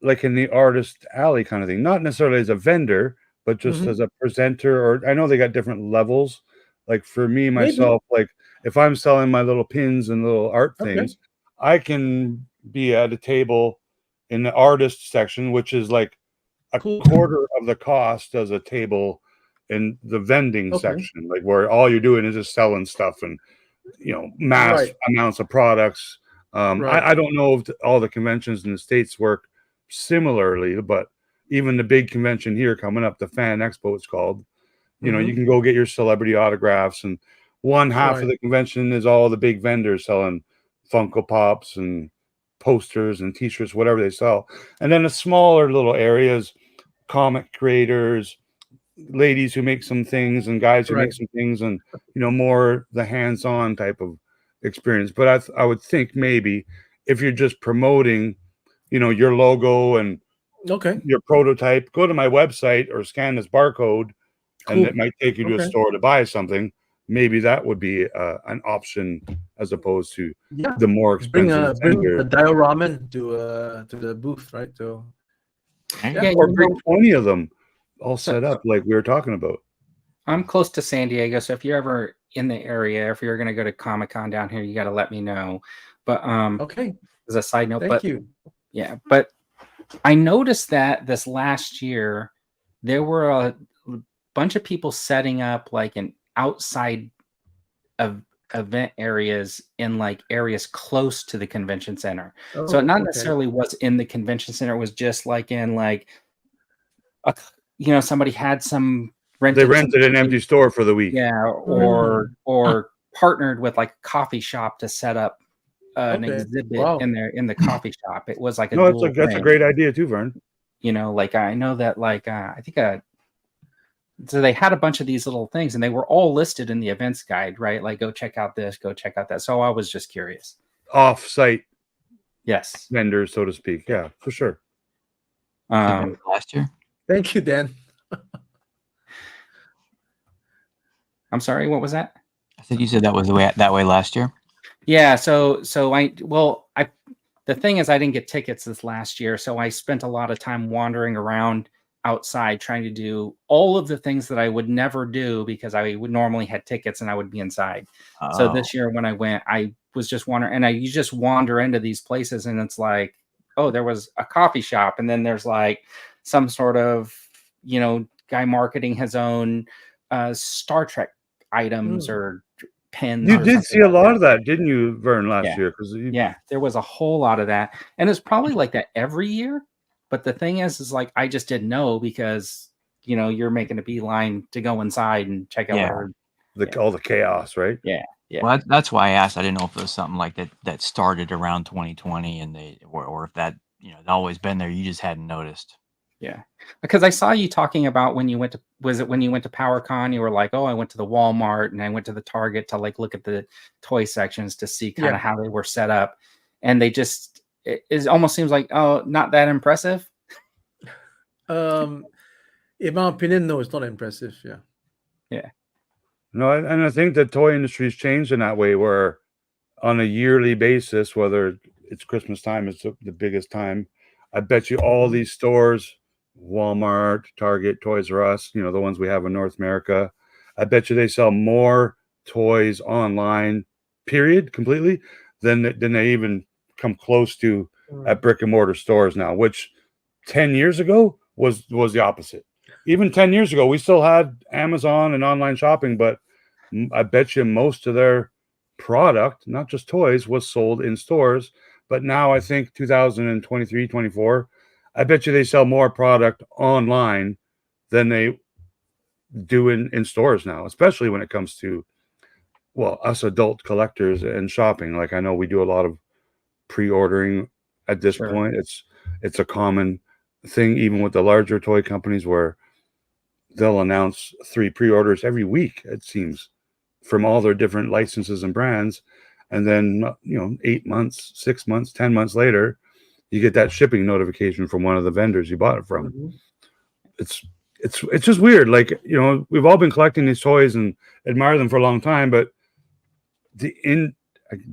like in the artist alley kind of thing? Not necessarily as a vendor, but just Mhm. as a presenter, or I know they got different levels. Like for me, Maybe. myself, like if I'm selling my little pins and little art Okay. things, I can be at a table in the artist section, which is like a Cool. quarter of the cost as a table in the vending Okay. section, like where all you're doing is just selling stuff and mass Right. amounts of products. Right. I don't know if all the conventions in the States work similarly, but even the big convention here coming up, the Fan Expo, it's called, you Mhm. can go get your celebrity autographs, and one half of Right. the convention is all the big vendors selling Funko Pops and posters and t-shirts, whatever they sell. And then the smaller little areas, comic creators, ladies who make some things and guys who make Right. some things, and more the hands-on type of experience. But I would think maybe if you're just promoting your logo and Okay. your prototype, go to my website or scan this barcode, and it Cool. might take you to a Okay. store to buy something. Maybe that would be an option as opposed to Yeah. the more Bring expensive bring vendor. a Dioramen to the booth, right? So There you yeah. Yeah, go. Or bring 20 of them all So set up like we were talking about. I'm close to San Diego, so if you're ever in the area, if you're going to go to Comic-Con down here, you got to let me know. But Okay. as a side note, Thank you. yeah, but I noticed that this last year there were a bunch of people setting up like an outside of event areas in like areas close to the convention center. So it Oh, not okay. necessarily was in the convention center, it was just like in like a, somebody had some They rented some rented an empty space. store for the week. Yeah, Mm. or partnered with like a coffee shop to set up an Okay. exhibit Wow. in the coffee shop. It was like a No, dual that's a thing. great idea too, Vern. Like I know that like I think so they had a bunch of these little things and they were all listed in the events guide, right? Like go check out this, go check out that. So I was just curious. Off-site Yes. vendors, so to speak. Yeah, for sure. You said that was Um last year. Thank you, Dan. I'm sorry, what was that? I said you said that was that way last year. Yeah, so the thing is I didn't get tickets this last year, so I spent a lot of time wandering around outside trying to do all of the things that I would never do because I would normally had tickets and I would be inside. So Oh, this year when I went, I was just wandering and you just wander into these places and it's like, oh, there was a coffee shop and then there's like some sort of, guy marketing his own Star Trek items Mm. or pins You or did something see a like lot that. of that, didn't you, Vern, last Yeah. year? Because Yeah, there was a whole lot of that, and it's probably like that every year. But the thing is like I just didn't know because you're making a beeline to go inside and check out yeah. whatever. Yeah. all the chaos, right? Yeah, yeah, Well, that's why I asked. I didn't know if it was something like that started around 2020, and or if that it's always been there. You just hadn't noticed. yeah. Because I saw you talking about when you went to when you went to PowerCon, you were like, oh, I went to the Walmart and I went to the Target to like look at the toy sections to see kind Yeah. of how they were set up, and they just it almost seems like not that impressive. In my opinion, no, it's not impressive. Yeah. No, and I think the toy industry's changed in that way where on a yearly basis, whether it's Christmas time, it's the biggest time. I bet you all these stores, Walmart, Target, Toys R Us, the ones we have in North America, I bet you they sell more toys online, period, completely, than they even come close to at brick and mortar stores now, which 10 years ago was the opposite. Even 10 years ago, we still had Amazon and online shopping, but I bet you most of their product, not just toys, was sold in stores. But now I think 2023, 24, I bet you they sell more product online than they do in stores now, especially when it comes to, well, us adult collectors and shopping. Like, I know we do a lot of pre-ordering at this Sure. point. It's a common thing, even with the larger toy companies, where they'll announce 3 pre-orders every week, it seems, from all their different licenses and brands. And then, 8 months, 6 months, 10 months later, you get that shipping notification from one of the vendors you bought it from. It's just weird. Like, we've all been collecting these toys and admire them for a long time, but the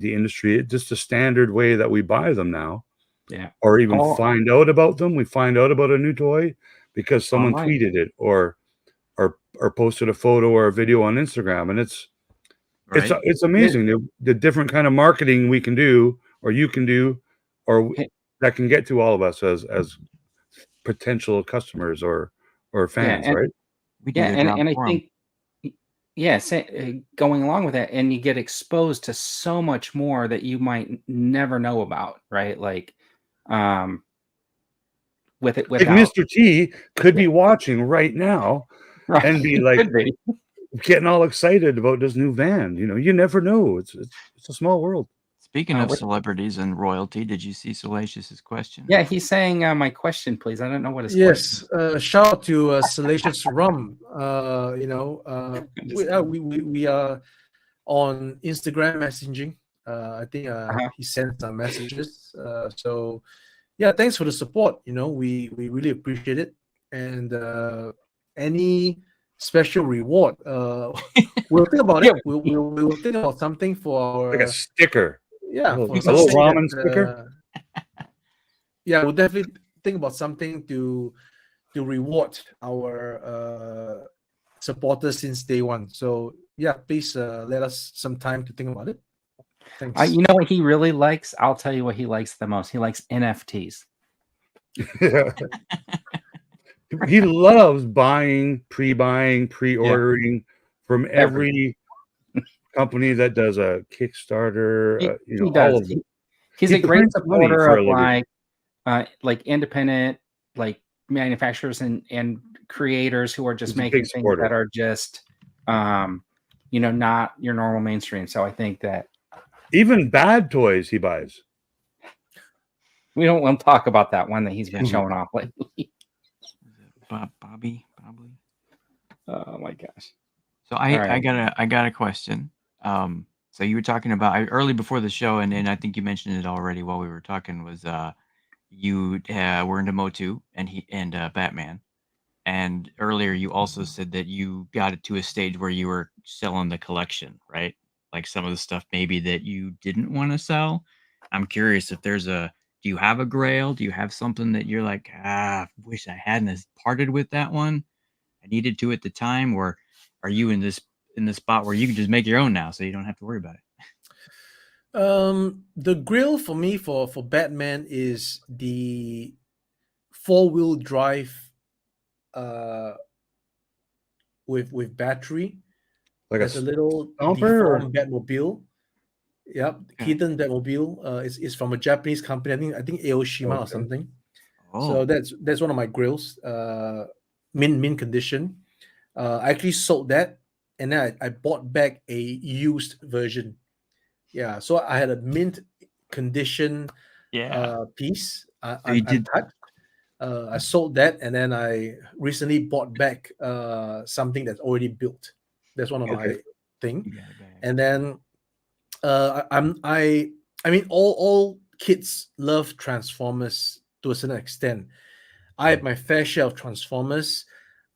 industry, it's just a standard way that we buy them now. Yeah. Or even find out about them. We find out about a new toy because someone Online. tweeted it or posted a photo or a video on Instagram, and it's amazing the different kind of marketing we can do, or you can do, or that can get to all of us as potential customers or fans, right? We do their job and I for 'em. think going along with that, and you get exposed to so much more that you might never know about, right? Like, with it, Like without Mr. T could be watching right now and be like could be. getting all excited about this new van. You never know. It's a small world. Speaking of with- celebrities and royalty, did you see Salacious's question? Yeah, he's saying my question, please. I don't know what his Yes, question. shout out to Salacious Rum. We are on Instagram messaging. I think he sent some messages. So yeah, thanks for the support. We really appreciate it. And any special reward, we'll think about it. We'll think about something for our Like a sticker. yeah, a for little something ramen that, sticker. Yeah, we'll definitely think about something to reward our supporters since day one. So yeah, please let us some time to think about it. Thanks. You know what he really likes? I'll tell you what he likes the most. He likes NFTs. Yeah. He loves buying, pre-buying, pre-ordering from every company that does a Kickstarter. He all does. of them. He's He a great prints money supporter for a of living. like independent manufacturers and creators who are just He's a making big things supporter. that are just not your normal mainstream. So I think that Even bad toys he buys. we don't want to talk about that one that he's been showing off lately. Bobby. Oh my gosh. So All right. I got a question. So you were talking about early before the show, and I think you mentioned it already while we were talking. Was you were into Motu and Batman, and earlier you also said that you got it to a stage where you were selling the collection, right? Like some of the stuff maybe that you didn't want to sell. I'm curious if do you have a grail? Do you have something that you're like, wish I hadn't parted with that one? I needed to at the time, or are you in this spot where you can just make your own now, so you don't have to worry about it? The grill for me for Batman is the 4-wheel drive with battery. Like There's a little Stomper or- deformed Batmobile. Yep, Keaton Batmobile is from a Japanese company. I think Aoshima or something. So that's one of my grills. Mint condition. I actually sold that, and then I bought back a used version. Yeah, so I had a mint condition piece. Untouched. I sold that, and then I recently bought back something that's already built. That's one of my thing. And then I mean all kids love Transformers to a certain extent. I have my fair share of Transformers,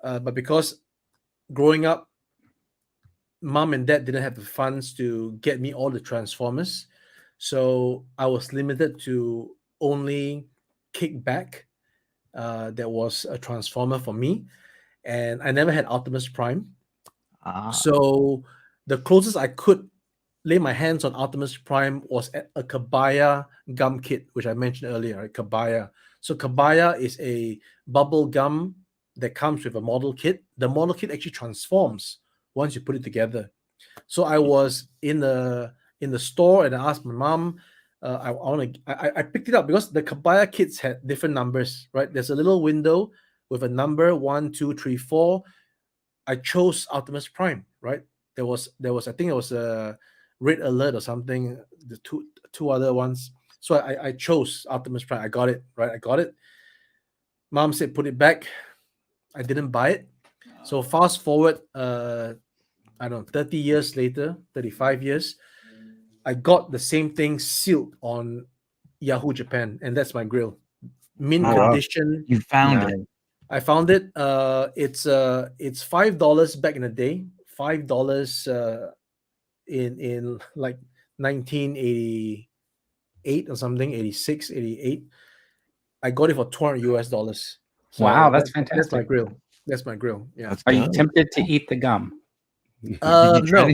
but because growing up, mom and dad didn't have the funds to get me all the Transformers, So I was limited to only Kickback. That was a transformer for me, and I never had Optimus Prime. Ah, So the closest I could lay my hands on Optimus Prime was at a Kabaya gum kit, which I mentioned earlier, right? Kabaya. So Kabaya is a bubble gum that comes with a model kit. The model kit actually transforms once you put it together. So I was in the store and I asked my mom, I picked it up because the Kabaya kits had different numbers, right? There's a little window with a number 1, 2, 3, 4. I chose Optimus Prime, right? There was I think it was a Red Alert or something, the two other ones. So I chose Optimus Prime. I got it, right? I got it. Mom said put it back. I didn't buy it. So fast forward, I don't know, 30 years later, 35 years, I got the same thing sealed on Yahoo Japan, and that's my grill. Mint Oh, wow. condition. you found Nice. it. I found it. It's $5 back in the day. $5 in like 1988 or something, 86, 88. I got it for $200 US. So Wow, that's that's my fantastic. grill. That's my grill. Yeah. That's Are you good. tempted to eat the gum? Did you try No.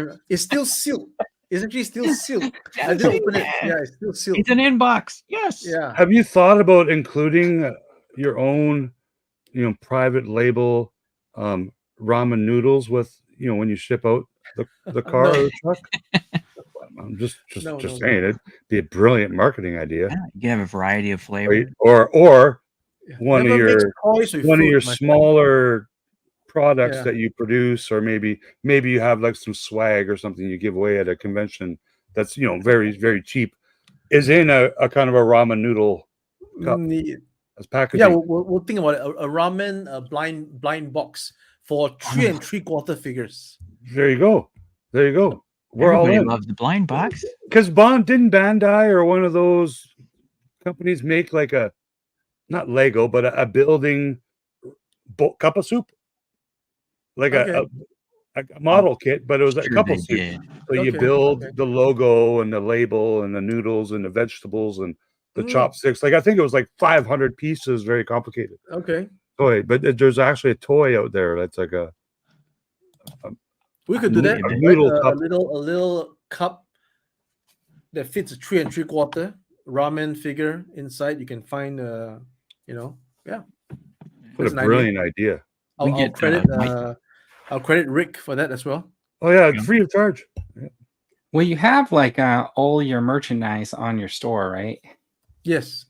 to- It's still sealed. It's actually still sealed. I Yes, didn't open it. yeah. Yeah, it's still sealed. It's an inbox. Yes. Yeah. Have you thought about including your own, private label ramen noodles with, when you ship out the car No. or the truck? I'm just No, saying no. it'd be a brilliant marketing idea. Yeah, you can have a variety of Right? flavors. Or one Never of mix your toys with one of food, your my friend. smaller products Yeah. that you produce, or maybe you have like some swag or something you give away at a convention that's very, very cheap, is in a kind of a ramen noodle cup as packaging. Yeah, we'll think about it. A ramen blind box for 3 3/4 figures. There you go. We're all Everybody in. loves the blind box. Because didn't Bandai or one of those companies make like a, not Lego, but a building cup of soup, like Okay. a model kit, but it was a Sure cup they of soup. did. So you Okay, build okay. the logo and the label and the noodles and the vegetables and the Mm. chopsticks. Like I think it was like 500 pieces, very complicated Okay. toy. But there's actually a toy out there that's like a We could do that. A Right? noodle A cup. little cup that fits a 3 3/4 ramen figure inside. You can find yeah. What That's a an idea. brilliant idea. We I'll get, credit Mike- I'll credit Rick for that as well. Oh yeah, Yeah. free of charge. Well, you have like all your merchandise on your store, right? Yes.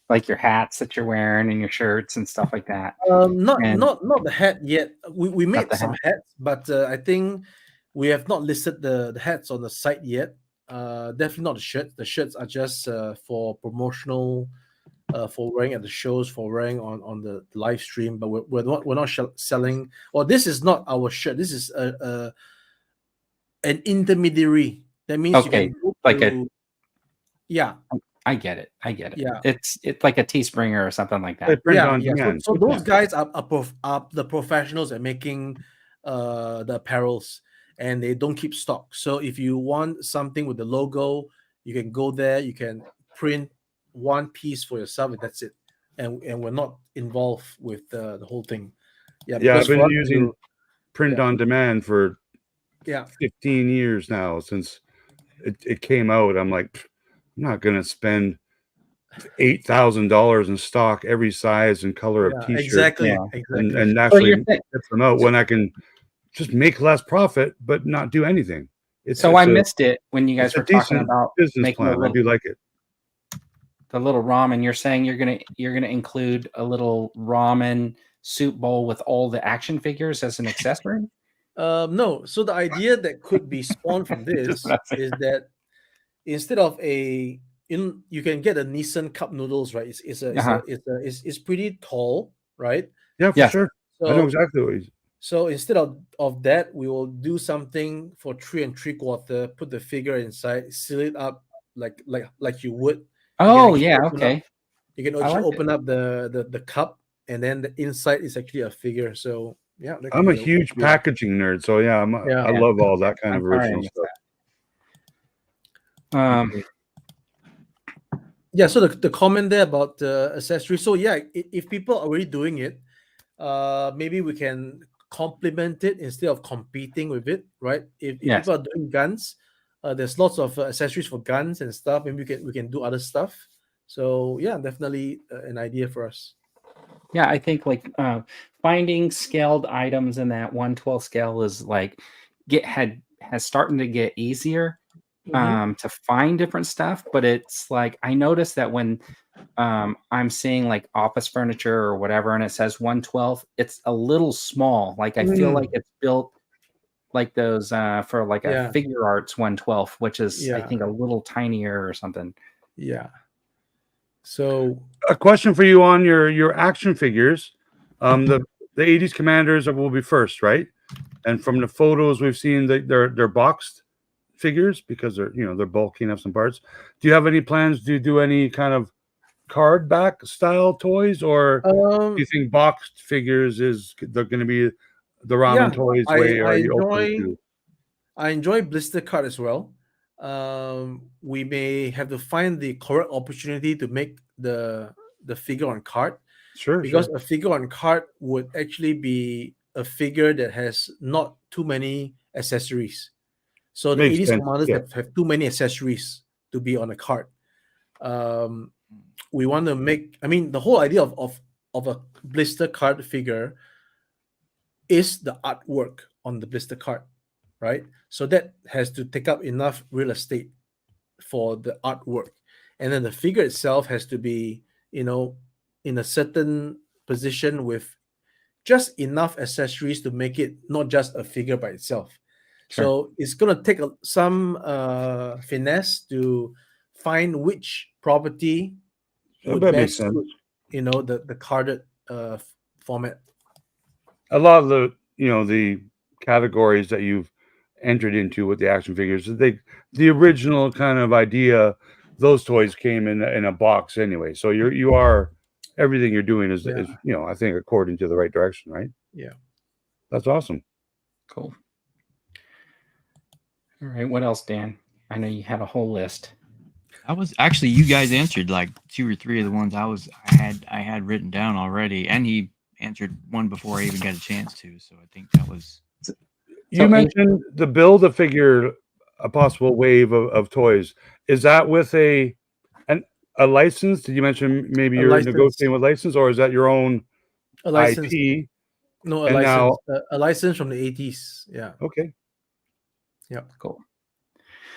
Like your hats that you're wearing and your shirts and stuff like that. Not And- not not the hat yet. We made the some hats, but I think we have not listed the hats on the site yet. Definitely not the shirts. The shirts are just for promotional, for wearing at the shows, for wearing on the live stream. But we're not selling. Well, this is not our shirt. This is an intermediary. That means you Okay, can go like a- to, yeah. I get it. Yeah. It's like a Teespringer or something like They that. print Yeah, on yeah. demand. So those guys are the professionals at making the apparels, and they don't keep stock. So if you want something with the logo, you can go there. You can print one piece for yourself, and that's it. And we're not involved with the whole thing. Yeah, Yeah, I've because for been us to using do- print yeah. on demand for yeah, 15 years now since it came out. I'm like, "Pff, I'm not gonna spend $8,000 in stock every size and color of yeah, t-shirt exactly, Yeah. exactly. and So actually you're thi- get them out when I can just make less profit but not do anything. so I missed it when you it's guys a were talking decent about business making plan. I do like it. the little ramen. You're saying you're gonna include a little ramen soup bowl with all the action figures as an accessory. No. So the idea that could be spawned from this Just what I is that instead of you can get a Nissan cup noodles, right? It's pretty tall, right? Yeah, for Yes. sure. So I know exactly what he's. So instead of that, we will do something for 3 3/4. Put the figure inside, seal it up like you would. Oh actually yeah, open okay. You can I actually like it. open up the cup, and then the inside is actually a figure. So yeah, that could I'm a be huge could be packaging nerd, so yeah, I Yeah. love all that kind I'm of sorry I original missed stuff. Yeah, so the comment there about the accessories. So yeah, if people are already doing it, maybe we can complement it instead of competing with it, right? If Yes. people are doing guns, there's lots of accessories for guns and stuff. Maybe we can do other stuff. So yeah, definitely an idea for us. Yeah, I think like finding scaled items in that 1/12 scale is like has starting to get easier to find different stuff, but it's like I noticed that when I'm seeing like office furniture or whatever and it says 1/12, it's a little small. Like I feel like it's built like those for like a Yeah, figure arts 1/12, which is I yeah, think a little tinier or something. yeah. So A question for you on your action figures. The 80s commanders will be first, right? And from the photos we've seen, they're boxed figures because they're bulky enough some parts. Do you have any plans to do any kind of card back style toys, or do you think boxed figures they're going to be the Ramen Toys way? Or are you open to? I enjoy blister card as well. We may have to find the correct opportunity to make the figure on card, Sure, because a figure on card would actually be a figure that has not too many accessories. So the Makes 80s sense. commanders Yeah. have too many accessories to be on a card. We want to make, I mean, the whole idea of a blister card figure is the artwork on the blister card, right? So that has to take up enough real estate for the artwork. And then the figure itself has to be, in a certain position with just enough accessories to make it not just a figure by itself. Sure. So it's going to take some finesse to find which property would That makes best sense. suit, the carded format. A lot of the categories that you've entered into with the action figures, the original kind of idea, those toys came in a box anyway. So you are everything you're doing is I think according to the right direction, right? Yeah. That's awesome. Cool. All right, what else, Dan? I know you had a whole list. I was actually, you guys answered like 2 or 3 of the ones I had written down already, and he answered one before I even got a chance to. So I think that was. You mentioned the build a figure, a possible wave of toys. Is that with a license? Did you mention maybe you're negotiating with license, or is that your own license? IP? No, a license. A license from the 80s. Yeah. Okay. Yeah. Cool.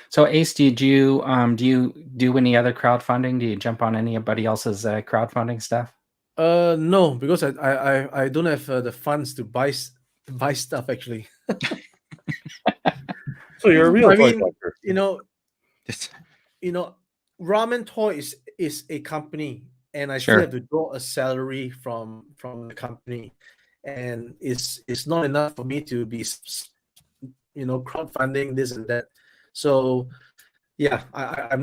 So Ace, do you do any other crowdfunding? Do you jump on anybody else's crowdfunding stuff? No, because I don't have the funds to buy stuff actually. So you're a real toy collector. Ramen Toys is a company, and I still have to draw a salary from the company, and it's not enough for me to be crowdfunding this and that. So yeah, I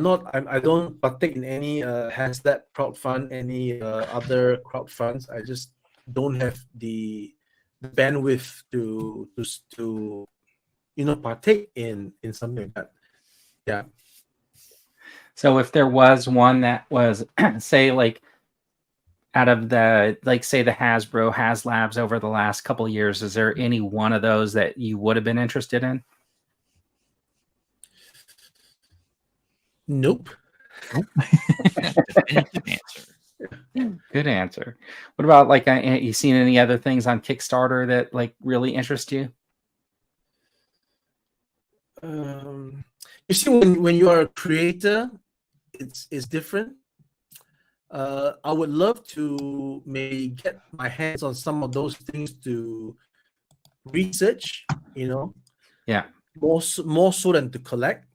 don't partake in any HasLab crowdfund, any other crowdfunds. I just don't have the bandwidth to partake in something like that. Yeah. So if there was one that was say like out of the say the Hasbro HasLabs over the last couple of years, is there any one of those that you would have been interested in? Nope. Definitive answer. Good answer. What about like you seen any other things on Kickstarter that like really interest you? You see, when you are a creator, it's different. I would love to maybe get my hands on some of those things to research. Yeah. More so than to collect.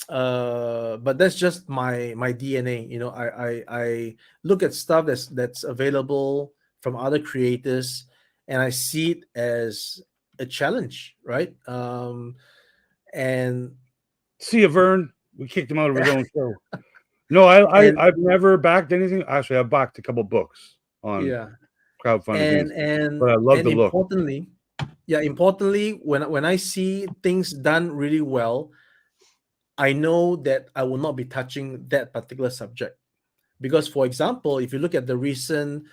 But that's just my DNA. I look at stuff that's available from other creators, and I see it as a challenge, right? And see, Vern, we kicked him out of his own show. No, I've never backed anything. Actually, I've backed a couple books on crowdfunding, but I love the look. Importantly, when I see things done really well, I know that I will not be touching that particular subject. Because, for example, if you look at the recent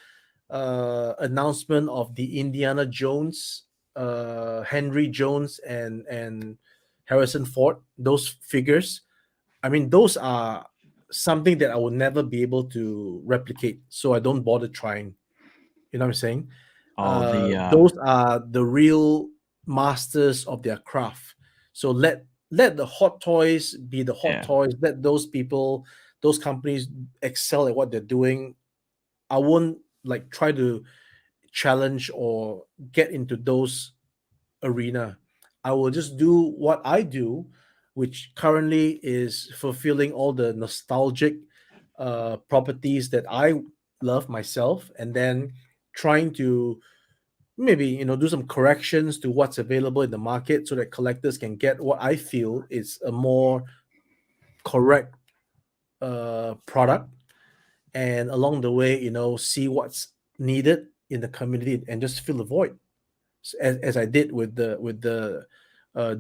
announcement of the Indiana Jones, Henry Jones, and Harrison Ford, those figures, I mean, those are something that I will never be able to replicate. So I don't bother trying. You know what I'm saying? Oh, Those are the real masters of their craft. So let the hot toys be the hot Yeah. toys. Let those people, those companies excel at what they're doing. I won't like try to challenge or get into those arena. I will just do what I do, which currently is fulfilling all the nostalgic properties that I love myself, and then trying to maybe do some corrections to what's available in the market so that collectors can get what I feel is a more correct product, and along the way see what's needed in the community and just fill the void, as I did with the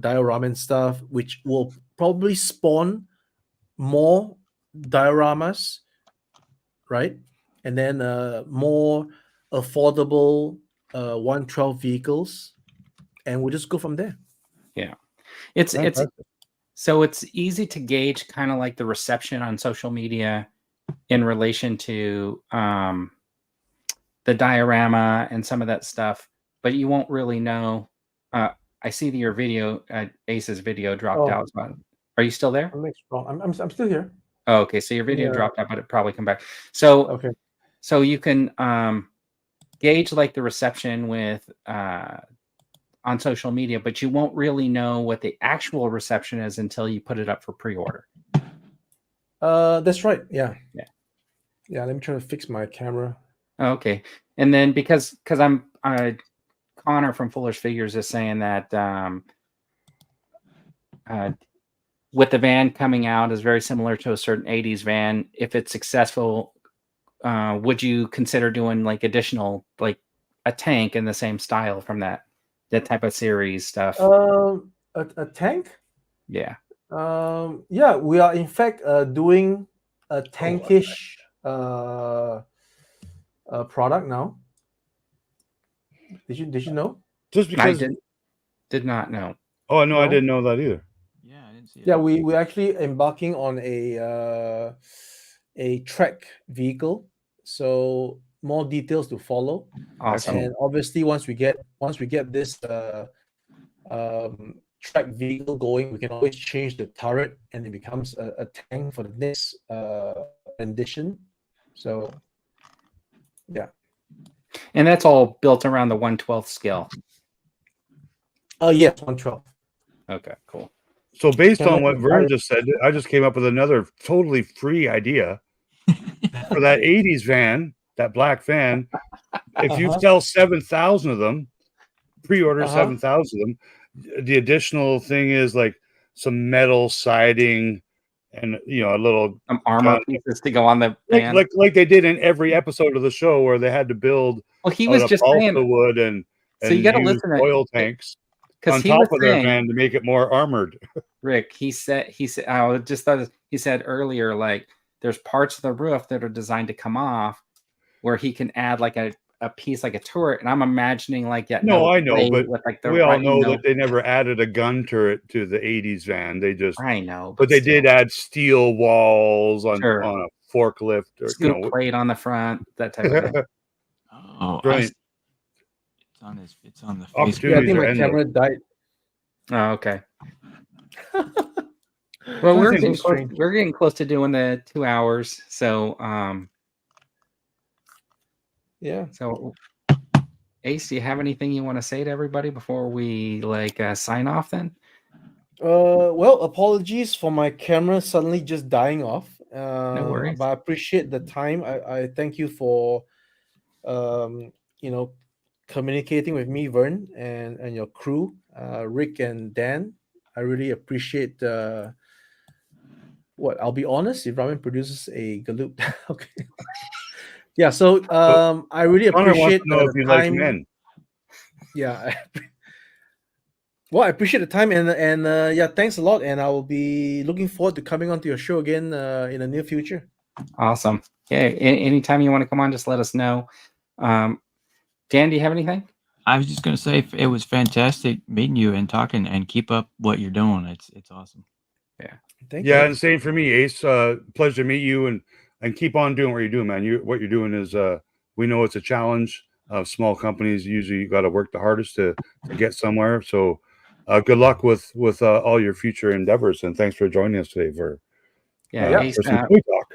diorama stuff, which will probably spawn more dioramas, right? And then more affordable 112 vehicles, and we'll just go from there. Yeah. It's Fantastic. so it's easy to gauge kind of like the reception on social media in relation to the diorama and some of that stuff, but you won't really know. I see that your video, Ace's video dropped Oh. out. Are you still there? I'm still here. Oh, okay. So your video Yeah. dropped out, but it probably come back. So Okay. so you can gauge like the reception with on social media, but you won't really know what the actual reception is until you put it up for pre-order. That's right. Yeah. Yeah. Yeah. Let me try to fix my camera. Okay. And then because I'm Connor from Fuller's Figures is saying that with the van coming out is very similar to a certain 80s van. If it's successful, would you consider doing like additional, like a tank in the same style from that type of series stuff? A tank? Yeah. Yeah, we are in fact doing a tankish product now. Did you know? Just I because. did not know. Oh no, I No? didn't know that either. Yeah, I didn't see it. Yeah, we're actually embarking on a trek vehicle. So more details to follow. Awesome. And obviously once we get this track vehicle going, we can always change the turret and it becomes a tank for the next rendition. So yeah. And that's all built around the 1/12 scale. Yes, 112. Okay, cool. So based Can on I what Vern just said, I just came up with another totally free idea for that 80s van, that black van. If you sell 7,000 of them, pre-order 7,000 of them, the additional thing is like some metal siding and a little Some armor pieces to go on the van. like they did in every episode of the show where they had to build Well, he was just saying, balsa wood and so you got to use listen to oil tanks because on he top was of their saying, van to make it more armored. Rick, he said, I just thought he said earlier, like there's parts of the roof that are designed to come off where he can add like a piece like a turret, and I'm imagining like that. No, I know, but with like the we all know that they never added a gun turret to the 80s van. They just, I know, but they still. did add steel walls on Sure. a forklift or scoop plate on the front, that type of thing. Oh, Brilliant. It's on the Facebook. Opportunities Yeah, I think are my endless. camera died. Oh, okay. Well, we're Nothing getting close to doing the 2 hours, so Yeah. So, Ace, do you have anything you want to say to everybody before we sign off? Then. Well, apologies for my camera suddenly just dying off. No worries. But I appreciate the time. I thank you for, communicating with me, Vern, and your crew, Rick and Dan. I really appreciate. I'll be honest. If Ramen produces a galoot, okay. Yeah. So I really Connor wants appreciate to know if the you like time. men. Yeah. Well, I appreciate the time and yeah, thanks a lot. And I will be looking forward to coming onto your show again in the near future. Awesome. Yeah. Anytime you want to come on, just let us know. Dan, do you have anything? I was just gonna say it was fantastic meeting you and talking, and keep up what you're doing. It's awesome. Yeah. Thank Yeah, you. and same for me, Ace. Pleasure to meet you, and keep on doing what you're doing, man. What you're doing is we know it's a challenge. Small companies usually got to work the hardest to get somewhere. So good luck with all your future endeavors, and thanks for joining us today for Ace, for some toy talk.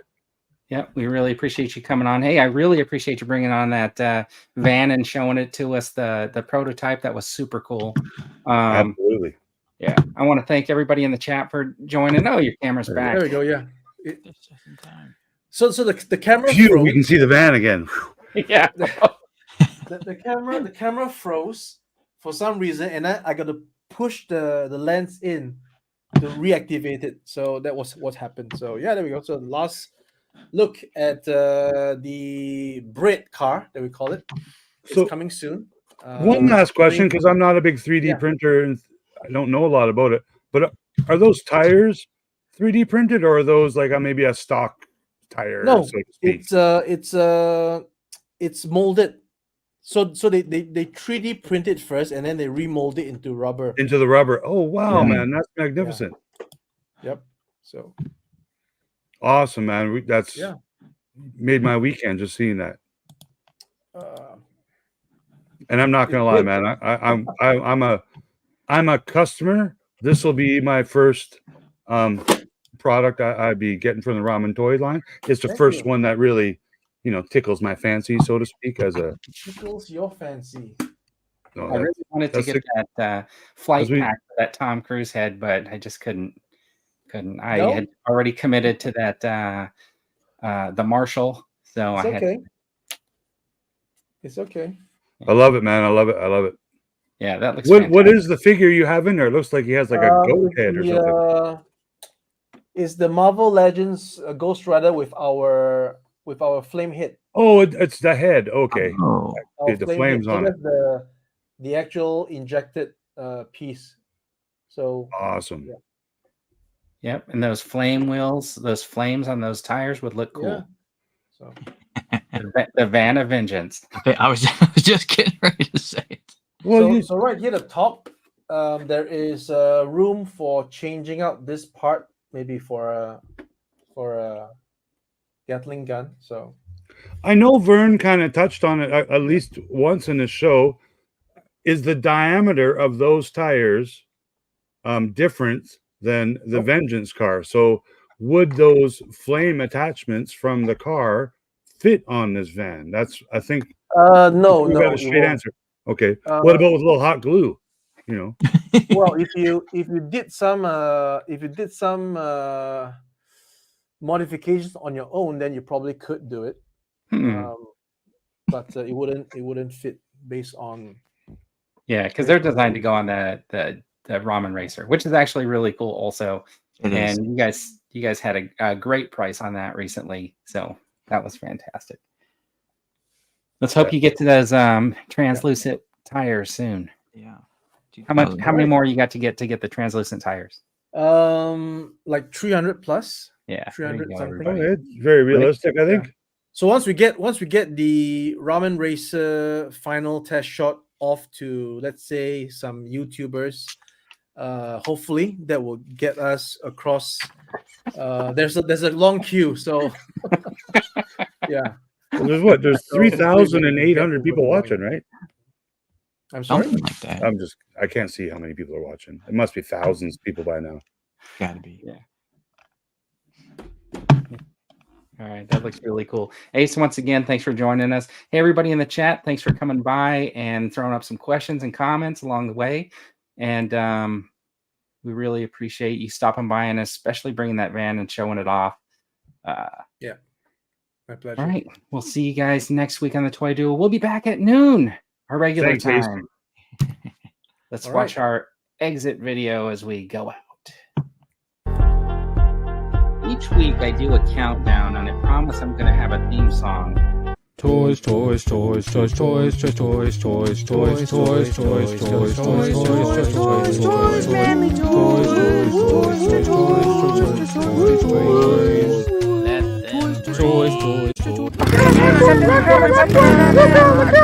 Yeah, we really appreciate you coming on. Hey, I really appreciate you bringing on that van and showing it to us, the prototype. That was super cool. Absolutely. Yeah, I want to thank everybody in the chat for joining. Oh, your camera's back. There we go. Yeah. It's just in time. So the camera Phew, froze. we can see the van again. Yeah. the camera froze for some reason, and then I got to push the lens in to reactivate it. So that was what happened. So yeah, there we go. So last look at the bread car that we call it. It's So coming soon. one last question, because I'm not a big 3D Yeah. printer and I don't know a lot about it, but are those tires 3D printed, or are those like maybe a stock tire? No, so to speak? it's molded. So they 3D print it first, and then they remold it into rubber. Into the rubber. Oh wow, Yeah. man, that's magnificent. Yep. So Awesome, man. That's Yeah. made my weekend just seeing that. uh, And I'm not gonna lie, man. I'm a customer. This will be my first product I'd be getting from the Ramen Toys line. It's the Thank first you. one that really, tickles my fancy, so to speak. As a tickles your fancy. no, I really wanted to that's get sick. that flight As we- pack that Tom Cruise had, but I just couldn't. I No? had already committed to that the Marshall, so It's I had. okay. It's okay. I love it, man. I love it. I love it. Yeah, that looks. What is the figure you have in there? It looks like he has like a goat It's head or something. It's the Marvel Legends Ghost Rider with our flame hit. Oh, it's the head. Okay. Oh, Our The flame flames hit. So on it. that's the actual injected piece. So Awesome. Yeah. Yep, and those flame wheels, those flames on those tires would look cool. yeah. So The Van of Vengeance. I was just getting ready to say it. Well, so right here at the top, there is room for changing out this part, maybe for a Gatling gun. So I know Vern kind of touched on it at least once in the show. Is the diameter of those tires different than the Vengeance car? So would those flame attachments from the car fit on this van? That's, I think, no, we got a straight answer. Okay. What about with a little hot glue? Well, if you did some modifications on your own, then you probably could do it. But it wouldn't fit based on. Yeah, because they're designed to go on the Ramen Racer, which is actually really cool also. It is. And you guys had a great price on that recently, so that was fantastic. Let's hope you get to those translucent tires soon. Yeah. How many more you got to get the translucent tires? Like 300 plus. Yeah, 300 something. everybody. It's very realistic, I think. So once we get the Ramen Racer final test shot off to, let's say, some YouTubers, hopefully that will get us across. There's a long queue, so yeah. Well, there's 3,800 people watching, right? I'm sorry. Something like that. I can't see how many people are watching. It must be thousands of people by now. Gotta be. Yeah. All right, that looks really cool. Ace, once again, thanks for joining us. Hey, everybody in the chat, thanks for coming by and throwing up some questions and comments along the way. And we really appreciate you stopping by and especially bringing that van and showing it off. Yeah, my pleasure. All right, we'll see you guys next week on the Toy Duel. We'll be back at noon, our regular Thanks, Ace. time. Let's All watch right. our exit video as we go out. Each week I do a countdown, and I promise I'm going to have a theme song Toys, toys, toys, toys, toys, toys, toys, toys, toys, toys, toys, toys, toys, toys, toys, toys, manly toys, toys, toys, toys, toys, toys, Let them toys, toys, toys. Toys, toys, toys.